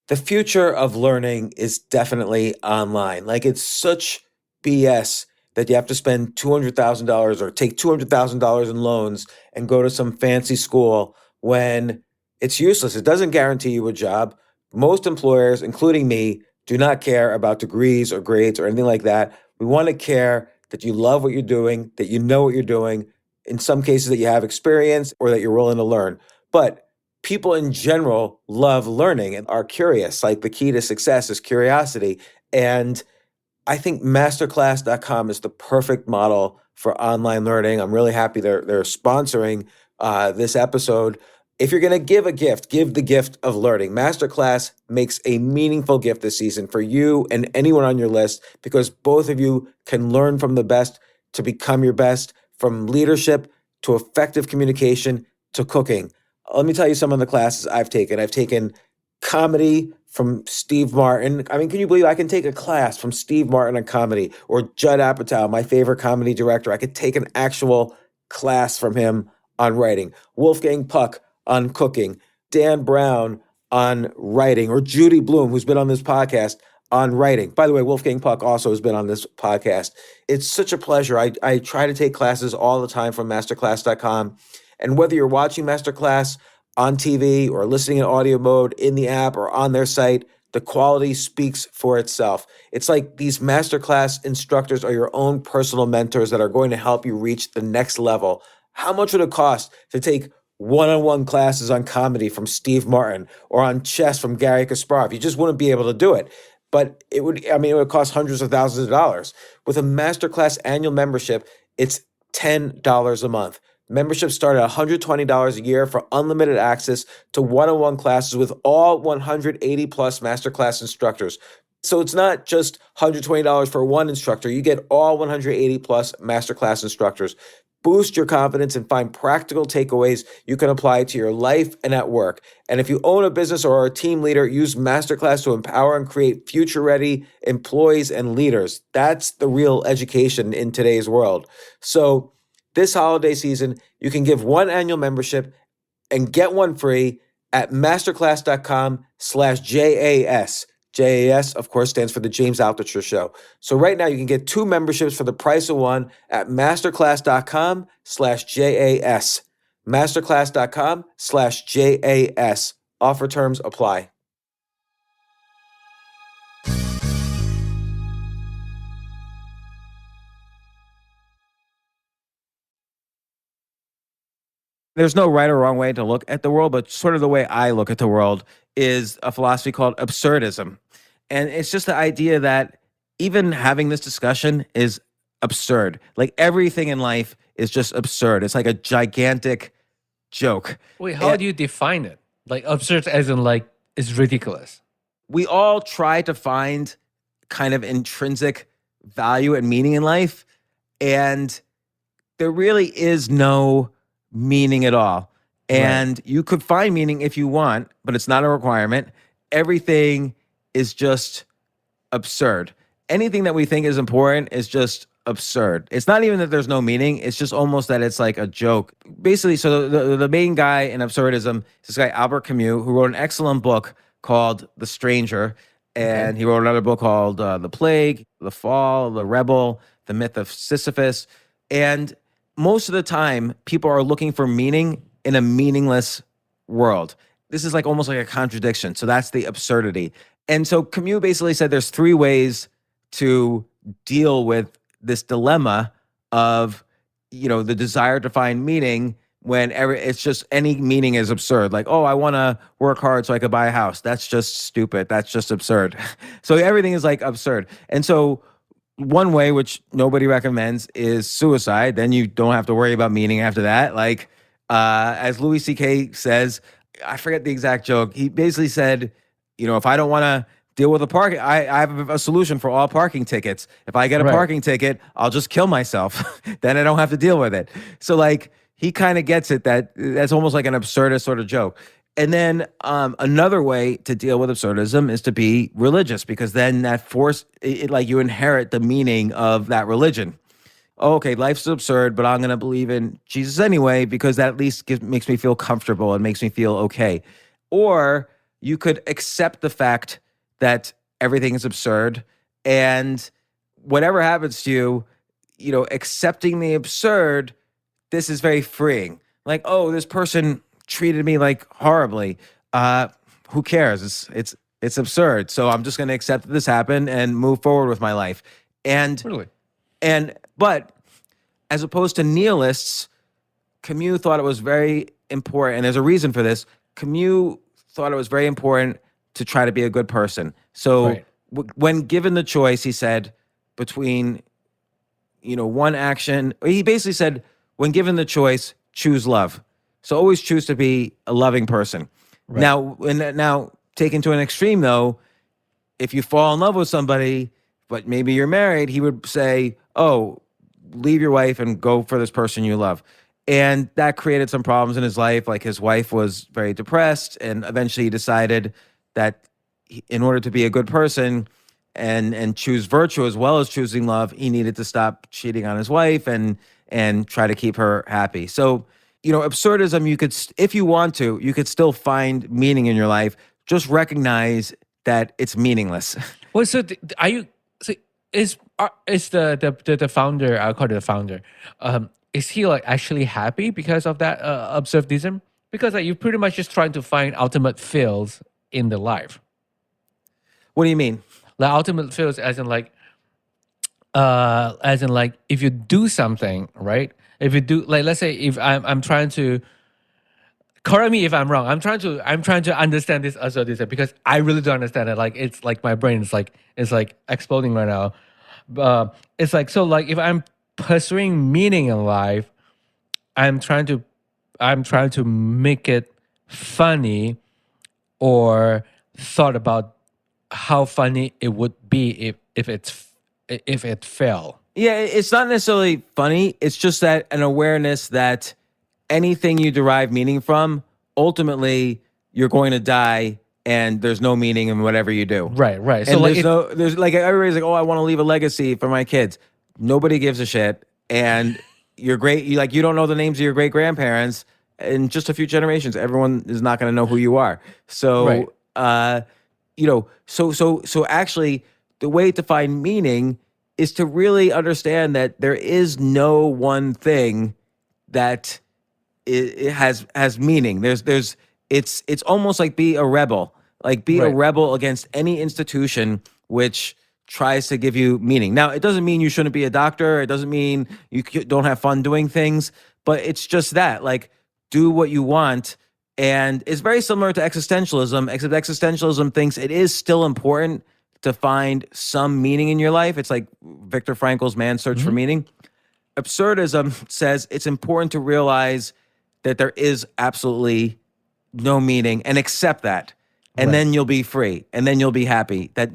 The future of learning is definitely online. Like, it's such BS that you have to spend $200,000 or take $200,000 in loans and go to some fancy school when it's useless. It doesn't guarantee you a job. Most employers, including me, do not care about degrees or grades or anything like that. We want to care that you love what you're doing, that you know what you're doing, in some cases that you have experience or that you're willing to learn. But people in general love learning and are curious. Like, the key to success is curiosity. And I think masterclass.com is the perfect model for online learning. I'm really happy they're sponsoring this episode. If you're going to give a gift, give the gift of learning. Masterclass makes a meaningful gift this season for you and anyone on your list, because both of you can learn from the best to become your best, from leadership to effective communication to cooking. Let me tell you some of the classes I've taken. I've taken comedy from Steve Martin. I mean, can you believe I can take a class from Steve Martin on comedy, or Judd Apatow, my favorite comedy director? I could take an actual class from him on writing, Wolfgang Puck on cooking, Dan Brown on writing, or Judy Bloom, who's been on this podcast, on writing. By the way, Wolfgang Puck also has been on this podcast. It's such a pleasure. I try to take classes all the time from masterclass.com. And whether you're watching Masterclass on TV or listening in audio mode in the app or on their site, the quality speaks for itself. It's like these Masterclass instructors are your own personal mentors that are going to help you reach the next level. How much would it cost to take one-on-one classes on comedy from Steve Martin or on chess from Gary Kasparov? You just wouldn't be able to do it. But it would cost hundreds of thousands of dollars. With a Masterclass annual membership, it's $10 a month. Memberships start at $120 a year for unlimited access to one-on-one classes with all 180 plus Masterclass instructors. So it's not just $120 for one instructor. You get all 180 plus Masterclass instructors. Boost your confidence and find practical takeaways you can apply to your life and at work. And if you own a business or are a team leader, use Masterclass to empower and create future-ready employees and leaders. That's the real education in today's world. So this holiday season, you can give one annual membership and get one free at masterclass.com/JAS. JAS, of course, stands for the James Altucher Show. So right now you can get two memberships for the price of one at masterclass.com/JAS. Masterclass.com/JAS. Offer terms apply. There's no right or wrong way to look at the world, but sort of the way I look at the world is a philosophy called absurdism. And it's just the idea that even having this discussion is absurd. Like everything in life is just absurd. It's like a gigantic joke. Wait, how do you define it? Like absurd as in like it's ridiculous. We all try to find kind of intrinsic value and meaning in life, and there really is no meaning at all. And you could find meaning if you want, but it's not a requirement. Everything is just absurd. Anything that we think is important is just absurd. It's not even that there's no meaning. It's just almost that it's like a joke. Basically, so the main guy in absurdism is this guy, Albert Camus, who wrote an excellent book called The Stranger. And he wrote another book called The Plague, The Fall, The Rebel, The Myth of Sisyphus. And most of the time, people are looking for meaning in a meaningless world. This is like almost like a contradiction. So that's the absurdity. And so Camus basically said there's three ways to deal with this dilemma of, the desire to find meaning when it's just any meaning is absurd. Like, oh, I want to work hard so I could buy a house. That's just stupid. That's just absurd. So everything is like absurd. And so one way, which nobody recommends, is suicide. Then you don't have to worry about meaning after that. Like, as Louis C.K. says, I forget the exact joke. He basically said, if I don't want to deal with a parking, I have a solution for all parking tickets. If I get a parking ticket, I'll just kill myself. Then I don't have to deal with it. So like, he kind of gets it that's almost like an absurdist sort of joke. And then another way to deal with absurdism is to be religious, because then that like you inherit the meaning of that religion. Oh, okay, life's absurd, but I'm going to believe in Jesus anyway, because that at least makes me feel comfortable and makes me feel okay. Or you could accept the fact that everything is absurd, and whatever happens to you, accepting the absurd, this is very freeing. Like, oh, this person treated me like horribly. Who cares? It's absurd. So I'm just going to accept that this happened and move forward with my life. And but as opposed to nihilists, Camus thought it was very important, and there's a reason for this. Camus thought it was very important to try to be a good person. So when given the choice, he said, between one action, he basically said, when given the choice, choose love. So always choose to be a loving person. Now taken to an extreme though, if you fall in love with somebody, but maybe you're married, he would say, oh, leave your wife and go for this person you love. And that created some problems in his life. Like his wife was very depressed, and eventually he decided that in order to be a good person and choose virtue as well as choosing love, he needed to stop cheating on his wife and try to keep her happy. So Absurdism, if you want to, you could still find meaning in your life. Just recognize that it's meaningless. Well, so are you? So is the founder? I'll call it the founder. Is he like actually happy because of that absurdism? Because like you're pretty much just trying to find ultimate feels in the life. What do you mean? Like ultimate feels, as in like if you do something, right? If you do, like, let's say if I'm trying to, correct me if I'm wrong. I'm trying to understand this absurdism because I really don't understand it. Like it's like my brain is like exploding right now. It's like, so like if I'm pursuing meaning in life, I'm trying to make it funny, or thought about how funny it would be if it fell. Yeah, it's not necessarily funny. It's just that an awareness that anything you derive meaning from, ultimately you're going to die, and there's no meaning in whatever you do. Right. And So like there's like everybody's like, oh, I want to leave a legacy for my kids. Nobody gives a shit, and you don't know the names of your great grandparents. In just a few generations, everyone is not going to know who you are. So, Right. so actually, the way to find meaning is to really understand that there is no one thing that it has meaning. It's almost like be a rebel, a Right. rebel against any institution which tries to give you meaning. Now, it doesn't mean you shouldn't be a doctor. It doesn't mean you don't have fun doing things, but it's just that, like, do what you want. And it's very similar to existentialism, except existentialism thinks it is still important to find some meaning in your life. It's like Viktor Frankl's Man's Search for Meaning. Absurdism says it's important to realize that there is absolutely no meaning and accept that. And then you'll be free, and then you'll be happy. That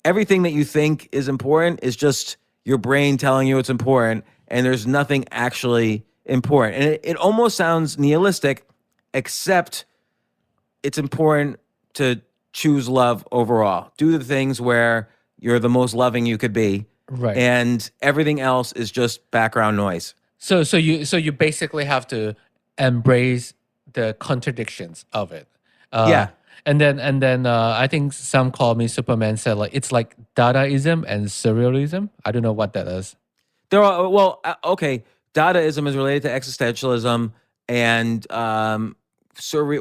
everything that you think is important is just your brain telling you it's important, and there's nothing actually important. And it almost sounds nihilistic, except it's important to choose love overall. Do the things where you're the most loving you could be. Right. And everything else is just background noise. So you basically have to embrace the contradictions of it. Yeah. And then I think some call me Superman said like it's like Dadaism and surrealism. I don't know what that is. Okay. Dadaism is related to existentialism, and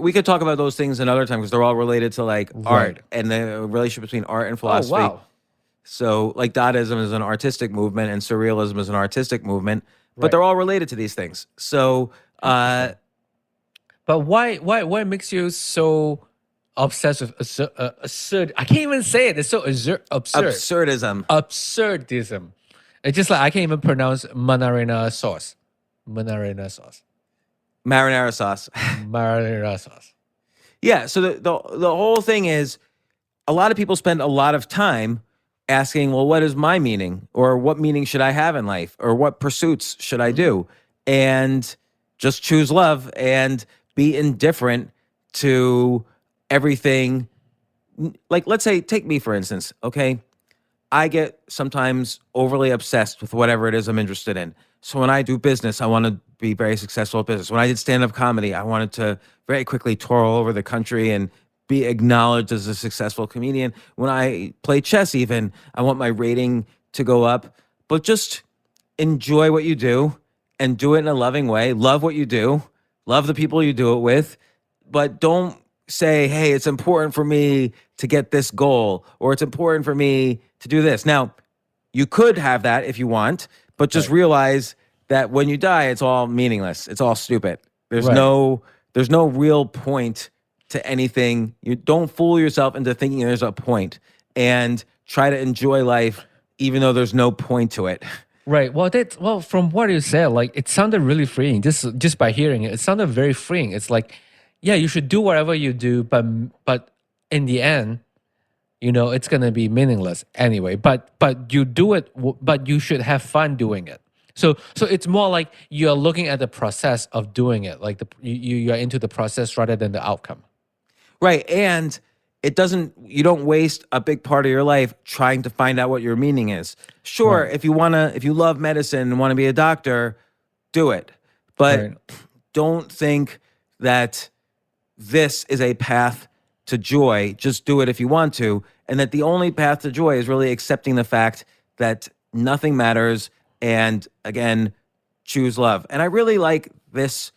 we could talk about those things another time because they're all related to like art and the relationship between art and philosophy. Oh, wow. So like Dadaism is an artistic movement and surrealism is an artistic movement, but Right. they're all related to these things. So But why makes you so obsessed with absurd? I can't even say it. It's so absurd. absurdism. Absurdism. It's just like I can't even pronounce marinara sauce. Marinara sauce. Marinara sauce. Yeah, so the whole thing is a lot of people spend a lot of time asking, well, what is my meaning? Or what meaning should I have in life? Or what pursuits should I do? And just choose love and be indifferent to everything. Like, let's say, take me for instance, okay? I get sometimes overly obsessed with whatever it is I'm interested in. So when I do business, I want to be very successful at business. When I did stand-up comedy, I wanted to very quickly tour all over the country and be acknowledged as a successful comedian. When I play chess even, I want my rating to go up. But just enjoy what you do and do it in a loving way. Love what you do. Love the people you do it with. But don't say, hey, it's important for me to get this goal, or it's important for me to do this. Now, you could have that if you want, but just realize that when you die, it's all meaningless. It's all stupid. There's no real point to anything. You don't fool yourself into thinking there's a point, and try to enjoy life even though there's no point to it. Right. Well, from what you said, like it sounded really freeing. Just by hearing it, it sounded very freeing. It's like, yeah, you should do whatever you do, but in the end, it's gonna be meaningless anyway. But you do it, but you should have fun doing it. So it's more like you're looking at the process of doing it, like you're into the process rather than the outcome. Right. And you don't waste a big part of your life trying to find out what your meaning is. Sure, if you love medicine and want to be a doctor, do it. But Right. don't think that this is a path to joy. Just do it if you want to. And that the only path to joy is really accepting the fact that nothing matters. And again, choose love. And I really like this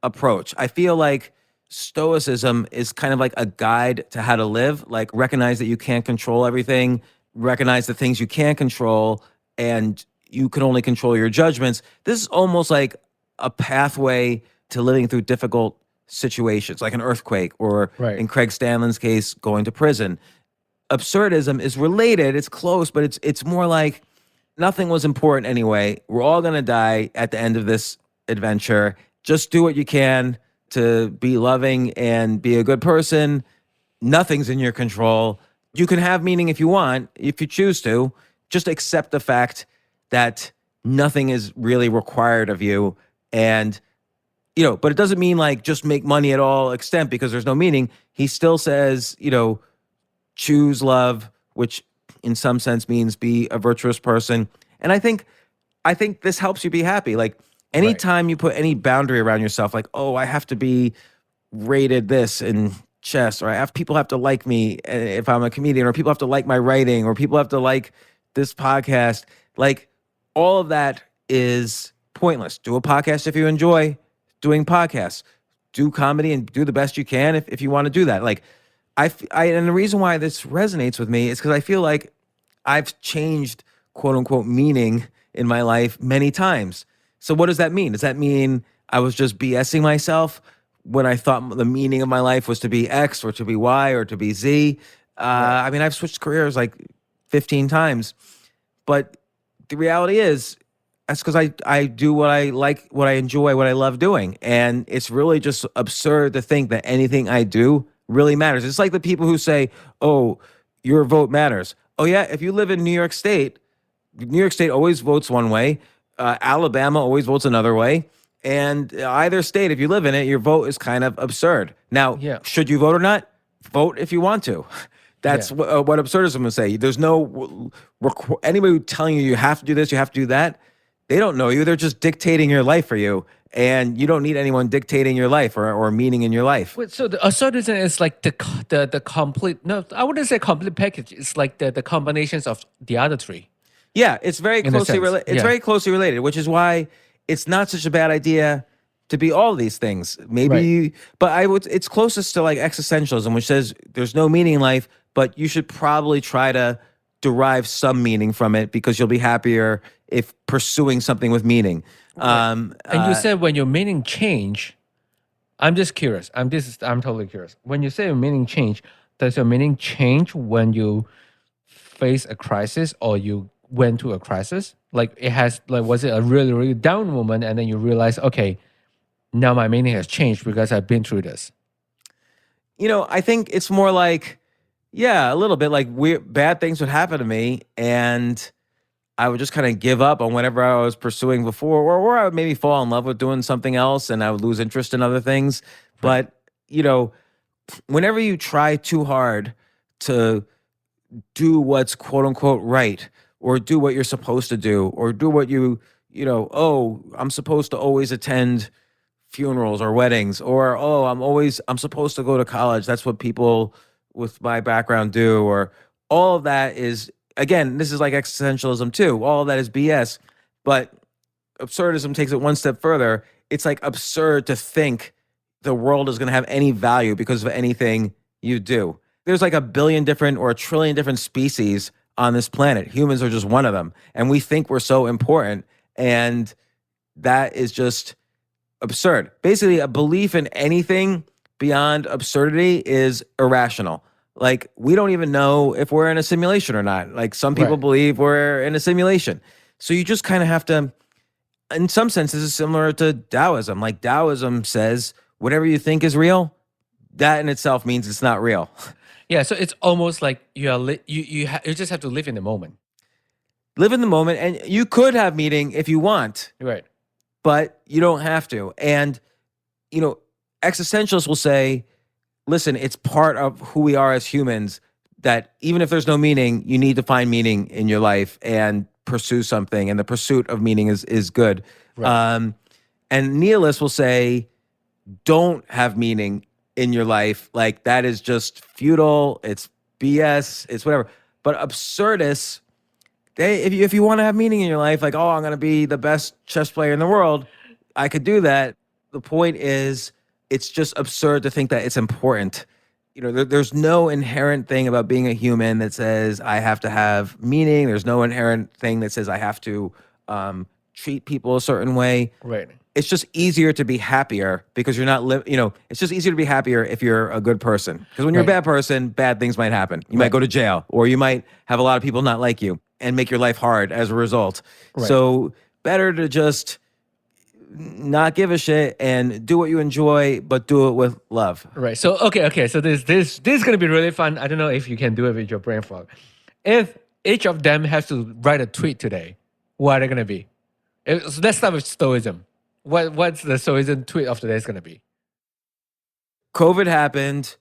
approach. I feel like Stoicism is kind of like a guide to how to live, like recognize that you can't control everything, recognize the things you can't control, and you can only control your judgments. This is almost like a pathway to living through difficult situations, like an earthquake, or Right. in Craig Stanland's case, going to prison. Absurdism is related, it's close, but it's more like nothing was important anyway. We're all gonna die at the end of this adventure. Just do what you can to be loving and be a good person. Nothing's in your control. You can have meaning if you want, if you choose to. Just accept the fact that nothing is really required of you. And, but it doesn't mean like just make money at all extent because there's no meaning. He still says, choose love, which in some sense means be a virtuous person. And I think this helps you be happy. Like anytime you put any boundary around yourself, like, oh, I have to be rated this in chess, or people have to like me if I'm a comedian, or people have to like my writing, or people have to like this podcast. Like all of that is pointless. Do a podcast if you enjoy doing podcasts. Do comedy and do the best you can if you want to do that. Like and the reason why this resonates with me is because I feel like I've changed quote unquote meaning in my life many times. So what does that mean? Does that mean I was just BSing myself when I thought the meaning of my life was to be X or to be Y or to be Z? I mean, I've switched careers like 15 times, but the reality is that's because I do what I like, what I enjoy, what I love doing. And it's really just absurd to think that anything I do really matters. It's like the people who say, oh, your vote matters. Oh yeah, if you live in New York State always votes one way. Alabama always votes another way. And either state, if you live in it, your vote is kind of absurd. Now, should you vote or not? Vote if you want to. That's what absurdism would say. There's no anybody telling you have to do this, you have to do that. They don't know you. They're just dictating your life for you. And you don't need anyone dictating your life or meaning in your life. Wait, so the absurdism is like the complete, no, I wouldn't say complete package. It's like the combinations of the other three. Yeah, it's very closely related. It's very closely related, which is why it's not such a bad idea to be all these things. Maybe, but it's closest to like existentialism, which says there's no meaning in life, but you should probably try to derive some meaning from it because you'll be happier if pursuing something with meaning. And you said when your meaning change, I'm just curious. I'm totally curious. When you say your meaning change, does your meaning change when you face a crisis or you went to a crisis? Like was it a really, really down moment and then you realize, okay, now my meaning has changed because I've been through this? I think it's more like, a little bit like bad things would happen to me and I would just kind of give up on whatever I was pursuing before, or I would maybe fall in love with doing something else and I would lose interest in other things. But, whenever you try too hard to do what's quote unquote right, or do what you're supposed to do, or do what I'm supposed to always attend funerals or weddings, or, I'm supposed to go to college. That's what people with my background do, or all of that is, again, this is like existentialism too. All of that is BS, but absurdism takes it one step further. It's like absurd to think the world is going to have any value because of anything you do. There's like 1 billion different or 1 trillion different species on this planet. Humans are just one of them. And we think we're so important. And that is just absurd. Basically, a belief in anything beyond absurdity is irrational. Like, we don't even know if we're in a simulation or not. Like, some people believe we're in a simulation. So you just kind of have to, in some sense, this is similar to Taoism. Like, Taoism says, whatever you think is real, that in itself means it's not real. Yeah, so it's almost like you just have to live in the moment. Live in the moment, and you could have meaning if you want. Right. But you don't have to. And, existentialists will say, listen, it's part of who we are as humans that even if there's no meaning, you need to find meaning in your life and pursue something. And the pursuit of meaning is good. Right. And nihilists will say, don't have meaning in your life. Like, that is just futile. It's BS. It's whatever. But absurdists, if you want to have meaning in your life, like, oh, I'm going to be the best chess player in the world, I could do that. The point is, it's just absurd to think that it's important. There's no inherent thing about being a human that says I have to have meaning. There's no inherent thing that says I have to treat people a certain way. Right. It's just easier to be happier because you're not, it's just easier to be happier if you're a good person. Because when you're a bad person, bad things might happen. You might go to jail, or you might have a lot of people not like you and make your life hard as a result. Right. So better to just not give a shit and do what you enjoy, but do it with love. Right. So okay. So this is gonna be really fun. I don't know if you can do it with your brain fog. If each of them has to write a tweet today, what are they gonna be? So let's start with Stoicism. What's the Stoicism tweet of today is gonna be? COVID happened,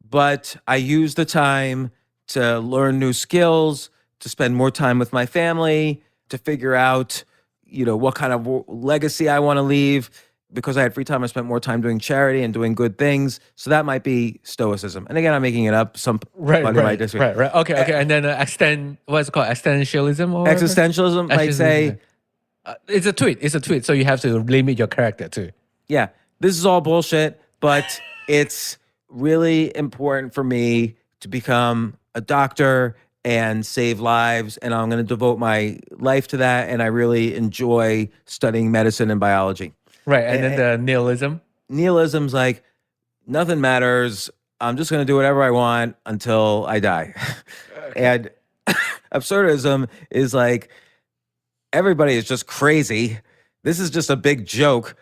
but I used the time to learn new skills, to spend more time with my family, to figure out, what kind of legacy I want to leave. Because I had free time, I spent more time doing charity and doing good things. So that might be Stoicism. And again, I'm making it up. Right. Might disagree. Right. Okay. And then what's it called? Existentialism or Existentialism might say, it's a tweet. So you have to limit your character too. yeah, this is all bullshit, but it's really important for me to become a doctor and save lives, and I'm going to devote my life to that, and I really enjoy studying medicine and biology. Right. And then the nihilism. Nihilism's like, nothing matters. I'm just going to do whatever I want until I die. And absurdism is like, everybody is just crazy. This is just a big joke.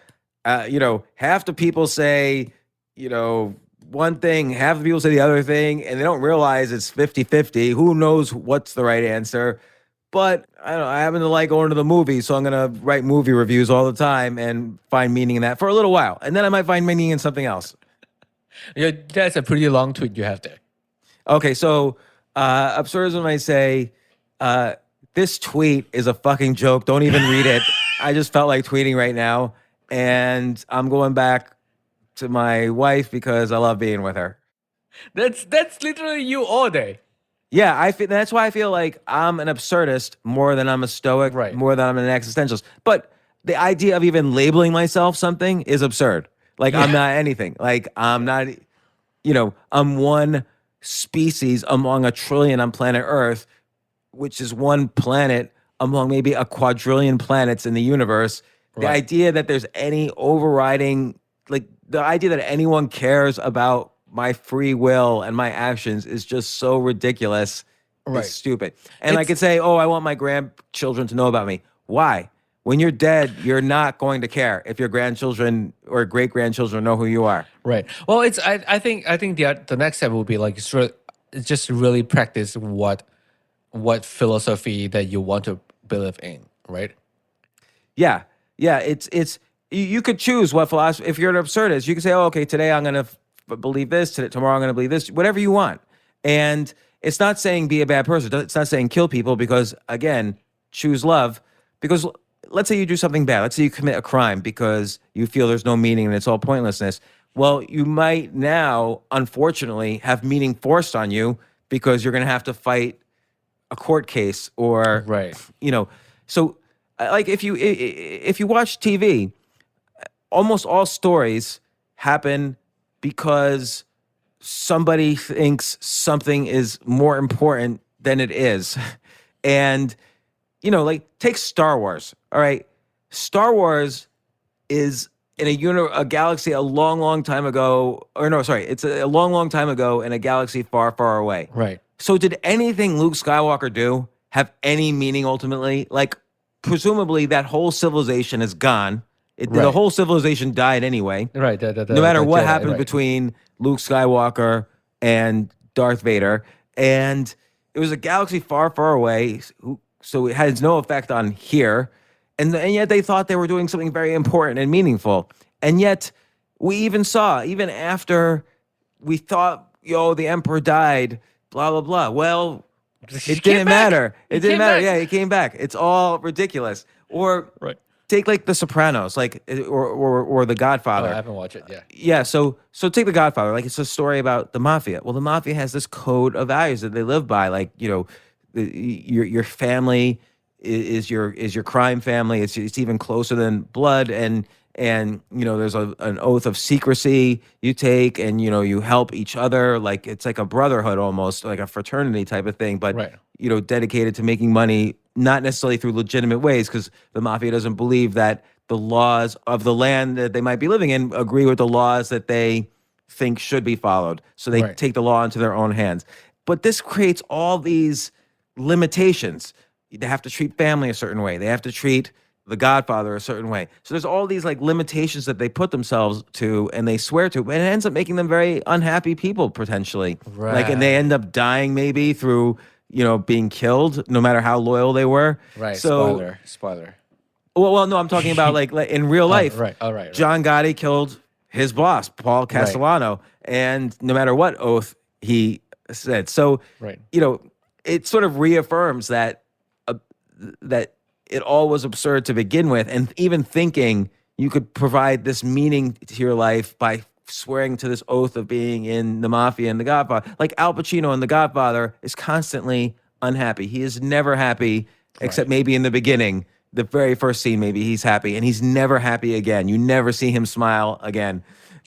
Half the people say, one thing, half the people say the other thing, and they don't realize it's 50-50. Who knows what's the right answer? But I don't know, I happen to like going to the movies, so I'm going to write movie reviews all the time and find meaning in that for a little while. And then I might find meaning in something else. Yeah, that's a pretty long tweet you have there. Okay, so absurdism might say, this tweet is a fucking joke. Don't even read it. I just felt like tweeting right now. And I'm going back to my wife because I love being with her. That's literally you all day. Yeah, that's why I feel like I'm an absurdist more than I'm a stoic, Right. more than I'm an existentialist. But the idea of even labeling myself something is absurd. Like, I'm not anything. Like, I'm not, I'm one species among a trillion on planet Earth, which is one planet among maybe a quadrillion planets in the universe. The Right. idea that there's any overriding, like, the idea that anyone cares about my free will and my actions is just so ridiculous. Right. It's stupid. And I could say, oh, I want my grandchildren to know about me. Why? When you're dead, you're not going to care if your grandchildren or great-grandchildren know who you are. Right. Well, I think the next step will be like just really practice what philosophy that you want to believe in, right? Yeah. It's you could choose what philosophy. If you're an absurdist, you can say, oh, okay, today I'm going to believe this. Tomorrow I'm going to believe this. Whatever you want. And it's not saying be a bad person. It's not saying kill people because, again, choose love. Because let's say you do something bad. Let's say you commit a crime because you feel there's no meaning and it's all pointlessness. Well, you might now, unfortunately, have meaning forced on you because you're going to have to fight a court case or, Right. So like if you watch TV, almost all stories happen because somebody thinks something is more important than it is. And, like take Star Wars. All right. Star Wars is in a galaxy a long, long time ago. Or no, sorry. It's a long, long time ago in a galaxy far, far away. Right. So did anything Luke Skywalker do have any meaning ultimately? Like, presumably that whole civilization is gone. The Right. whole civilization died anyway. Right. No matter what Jedi, happened right. between Luke Skywalker and Darth Vader. And it was a galaxy far, far away. So it has no effect on here. And yet they thought they were doing something very important and meaningful. And yet we even saw, even after we thought, the emperor died, blah, blah, blah. Well, He it came didn't back. matter. It He didn't came matter. back. Yeah, he came back. It's all ridiculous. Or Right. take like The Sopranos, like or The Oh, Godfather. I haven't watched it. Yeah. Yeah, so take The Godfather. Like, it's a story about the mafia. Well, the mafia has this code of values that they live by. Like, your family is your crime family. It's even closer than blood, and there's an oath of secrecy you take, and you help each other. Like, it's like a brotherhood, almost like a fraternity type of thing. But Right. dedicated to making money, not necessarily through legitimate ways, because the mafia doesn't believe that the laws of the land that they might be living in agree with the laws that they think should be followed. So they Right. take the law into their own hands. But this creates all these limitations. They have to treat family a certain way. They have to treat the Godfather a certain way. So there's all these like limitations that they put themselves to and they swear to, but it ends up making them very unhappy people potentially. Like, and they end up dying maybe through, being killed, no matter how loyal they were. Right. So, Spoiler. well, no, I'm talking about like in real life. Right. All right. John Gotti killed his boss, Paul Castellano, and no matter what oath he said. So, Right. it sort of reaffirms that that it all was absurd to begin with, and even thinking you could provide this meaning to your life by swearing to this oath of being in the mafia and The Godfather. Like Al Pacino in The Godfather is constantly unhappy. He is never happy, except maybe in the beginning. The very first scene, maybe he's happy, and he's never happy again. You never see him smile again.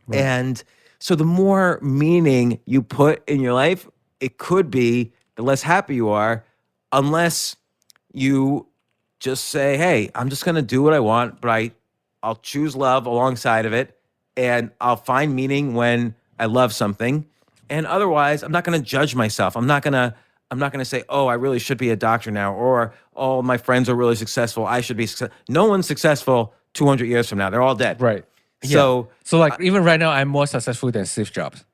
Right. And so the more meaning you put in your life, it could be the less happy you are, unless you just say, hey, I'm just going to do what I want, but I'll choose love alongside of it, and I'll find meaning when I love something. And otherwise, I'm not going to judge myself. I'm not going to say, oh, I really should be a doctor now, or, oh, my friends are really successful, I should be successful. No one's successful 200 years from now. They're all dead. Right. So, So like even right now, I'm more successful than Steve Jobs.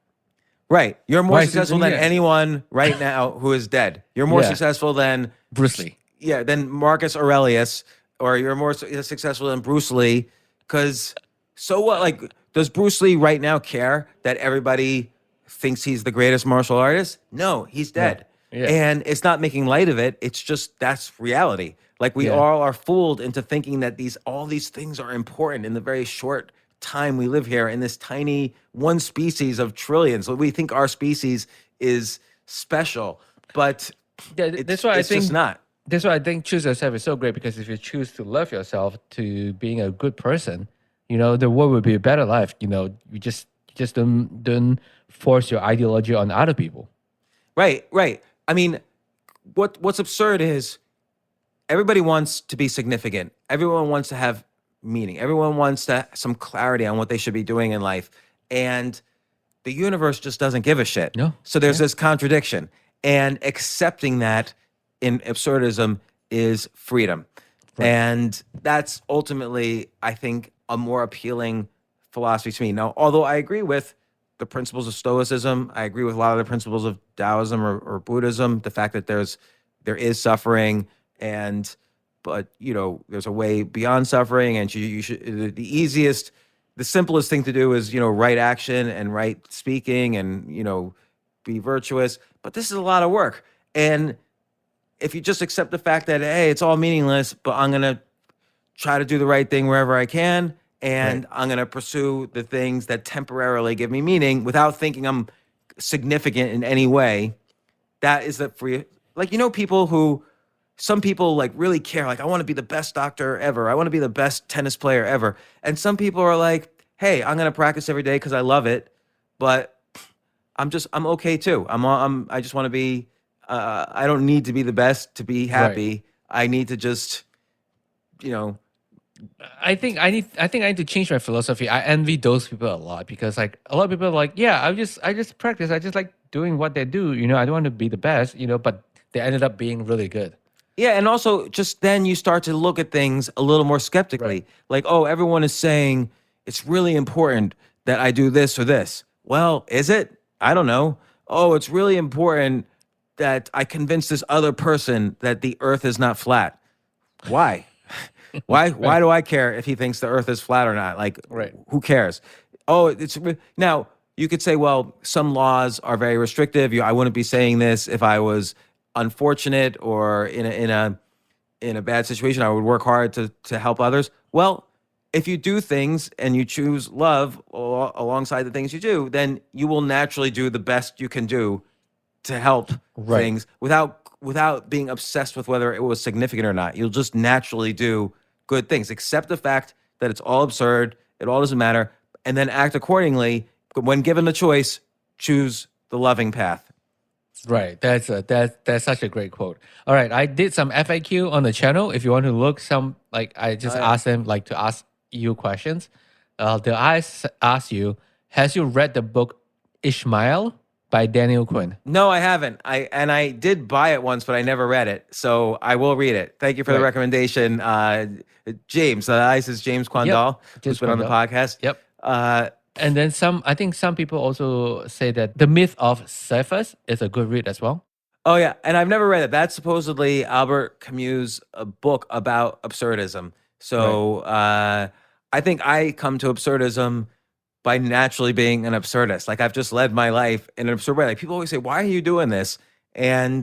right. You're more Right, successful than yeah. anyone right now who is dead. You're more Yeah. successful than Bruce Lee. than Marcus Aurelius, or you're more successful than Bruce Lee. Because so what? Like, does Bruce Lee right now care that everybody thinks he's the greatest martial artist? No, he's dead. Yeah. And it's not making light of it. It's just that's reality. Like, we all are fooled into thinking that all these things are important in the very short time we live here in this tiny one species of trillions. So we think our species is special, but Yeah, that's why I it's think just not. That's why I think choose yourself is so great, because if you choose to love yourself to being a good person, the world will be a better life. You just don't force your ideology on other people. Right. I mean, what's absurd is everybody wants to be significant. Everyone wants to have meaning. Everyone wants some clarity on what they should be doing in life. And the universe just doesn't give a shit. No. So there's this contradiction. And accepting that in absurdism is freedom. Right. And that's ultimately, I think, a more appealing philosophy to me. Now, although I agree with the principles of Stoicism, I agree with a lot of the principles of Taoism or Buddhism, the fact that there is suffering, but there's a way beyond suffering, and you should, the simplest thing to do is, right action and right speaking and, be virtuous. But this is a lot of work. And if you just accept the fact that, hey, it's all meaningless, but I'm going to try to do the right thing wherever I can, and I'm going to pursue the things that temporarily give me meaning without thinking I'm significant in any way, that is the free. Like, some people like really care. Like, I want to be the best doctor ever. I want to be the best tennis player ever. And some people are like, hey, I'm going to practice every day because I love it, but I'm okay too. I just want to be, I don't need to be the best to be happy. Right. I need to just, I think I need to change my philosophy. I envy those people a lot, because like a lot of people are like, yeah, I just practice. I just like doing what they do. I don't want to be the best, but they ended up being really good. Yeah, and also just then you start to look at things a little more skeptically. Right. Like, oh, everyone is saying it's really important that I do this or this. Well, is it? I don't know. Oh, it's really important that I convince this other person that the earth is not flat. Why? Why do I care if he thinks the earth is flat or not? Like, who cares? Oh, now you could say, well, some laws are very restrictive. I wouldn't be saying this if I was unfortunate or in in a bad situation, I would work hard to help others. Well, if you do things and you choose love alongside the things you do, then you will naturally do the best you can do to help Right. things without being obsessed with whether it was significant or not. You'll just naturally do good things. Accept the fact that it's all absurd, it all doesn't matter, and then act accordingly. But when given the choice, choose the loving path. Right. That's such a great quote. All right. I did some FAQ on the channel. If you want to look some, like I just asked them like to ask you questions. They'll ask you, has you read the book Ishmael by Daniel Quinn? No, I haven't. I did buy it once, but I never read it. So I will read it. Thank you for the Right. recommendation, James. This is James Quandal, who's James been on the Quandal. podcast. Yep. Uh, And then I think some people also say that The Myth of Sisyphus is a good read as well. oh yeah, and I've never read it. That's supposedly Albert Camus' book about absurdism. So I think I come to absurdism by naturally being an absurdist. Like I've just led my life in an absurd way. Like people always say, "Why are you doing this?" And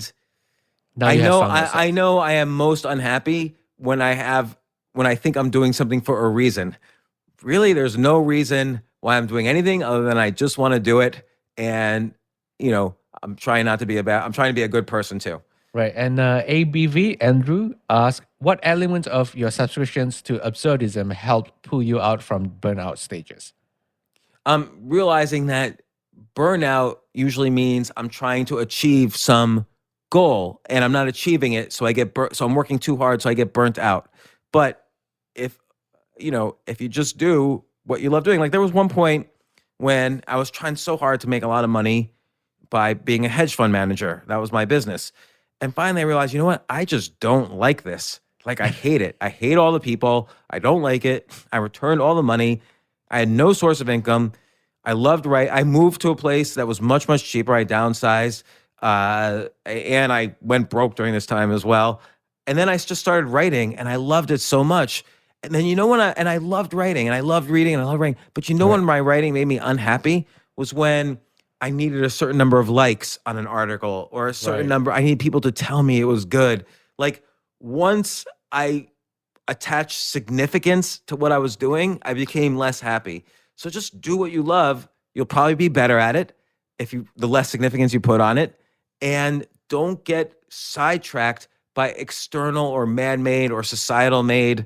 Now you have found yourself. I know I am most unhappy when I think I'm doing something for a reason. Really, there's no reason why I'm doing anything other than I just want to do it. And I'm trying to be a good person too. Right. And ABV, Andrew, asked, what elements of your subscriptions to absurdism helped pull you out from burnout stages? I'm realizing that burnout usually means I'm trying to achieve some goal and I'm not achieving it. So so I'm working too hard. So I get burnt out. But if you just do what you love doing, like there was one point when I was trying so hard to make a lot of money by being a hedge fund manager. That was my business. And finally I realized, you know what? I just don't like this. Like I hate it. I hate all the people. I don't like it. I returned all the money. I had no source of income. I loved writing. I moved to a place that was much, much cheaper. I downsized. And I went broke during this time as well. And then I just started writing and I loved it so much. And then I loved writing and I loved reading and I loved writing. But when my writing made me unhappy was when I needed a certain number of likes on an article or a certain number. I need people to tell me it was good. Like once I attached significance to what I was doing, I became less happy. So just do what you love. You'll probably be better at it the less significance you put on it. And don't get sidetracked by external or man-made or societal-made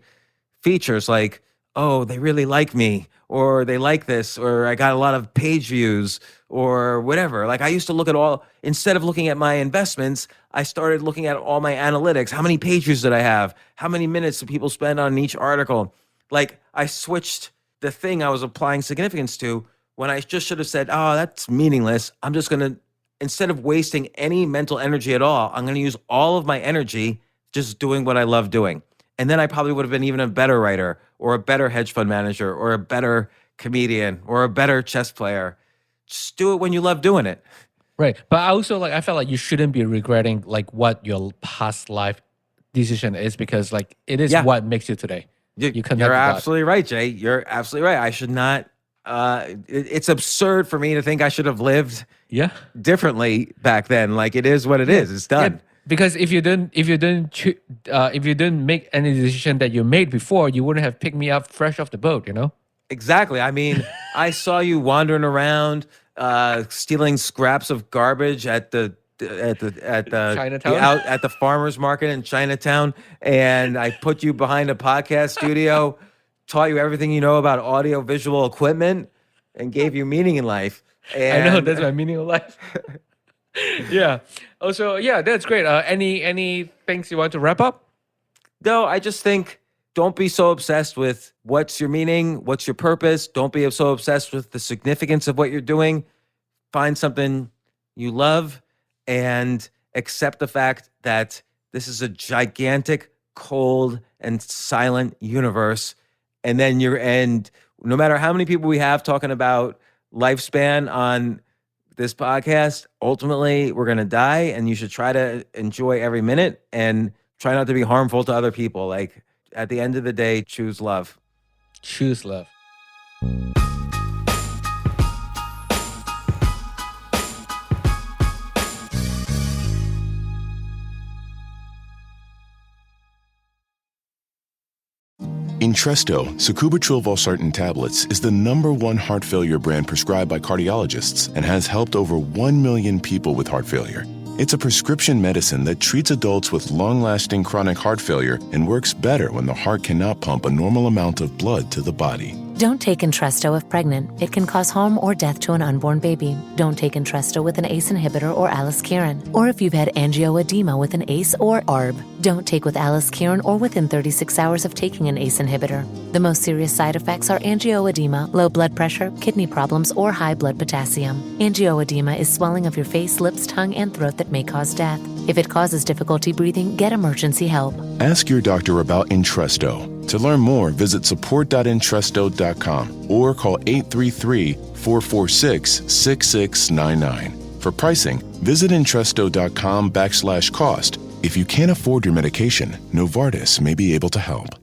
features like, oh, they really like me, or they like this, or I got a lot of page views, or whatever. Like I used to instead of looking at my investments, I started looking at all my analytics. How many page views did I have? How many minutes did people spend on each article? Like I switched the thing I was applying significance to when I just should have said, oh, that's meaningless. I'm just going to, instead of wasting any mental energy at all, I'm going to use all of my energy just doing what I love doing. And then I probably would have been even a better writer or a better hedge fund manager or a better comedian or a better chess player. Just do it when you love doing it. Right. But I felt like you shouldn't be regretting like what your past life decision is because like it is what makes you today. You're absolutely right, Jay. You're absolutely right. I should not. It's absurd for me to think I should have lived differently back then. Like it is what it is. It's done. Yeah, because if you didn't make any decision that you made before, you wouldn't have picked me up fresh off the boat. Exactly. I mean, I saw you wandering around, stealing scraps of garbage at the Chinatown? at the farmers market in Chinatown, and I put you behind a podcast studio, taught you everything you know about audio visual equipment, and gave you meaning in life. And I know that's my meaning of life. Yeah. Also, yeah, that's great. Any things you want to wrap up? No, I just think don't be so obsessed with what's your meaning, what's your purpose. Don't be so obsessed with the significance of what you're doing. Find something you love and accept the fact that this is a gigantic, cold, and silent universe. And then no matter how many people we have talking about lifespan on this podcast, ultimately we're going to die, and you should try to enjoy every minute and try not to be harmful to other people. Like at the end of the day, choose love. Choose love. Entresto, sacubitril valsartan tablets, is the #1 heart failure brand prescribed by cardiologists and has helped over 1 million people with heart failure. It's a prescription medicine that treats adults with long-lasting chronic heart failure and works better when the heart cannot pump a normal amount of blood to the body. Don't take Entresto if pregnant. It can cause harm or death to an unborn baby. Don't take Entresto with an ACE inhibitor or aliskiren, or if you've had angioedema with an ACE or ARB. Don't take with aliskiren or within 36 hours of taking an ACE inhibitor. The most serious side effects are angioedema, low blood pressure, kidney problems, or high blood potassium. Angioedema is swelling of your face, lips, tongue, and throat that may cause death. If it causes difficulty breathing, get emergency help. Ask your doctor about Entresto. To learn more, visit support.entresto.com or call 833-446-6699. For pricing, visit Entresto.com/cost. If you can't afford your medication, Novartis may be able to help.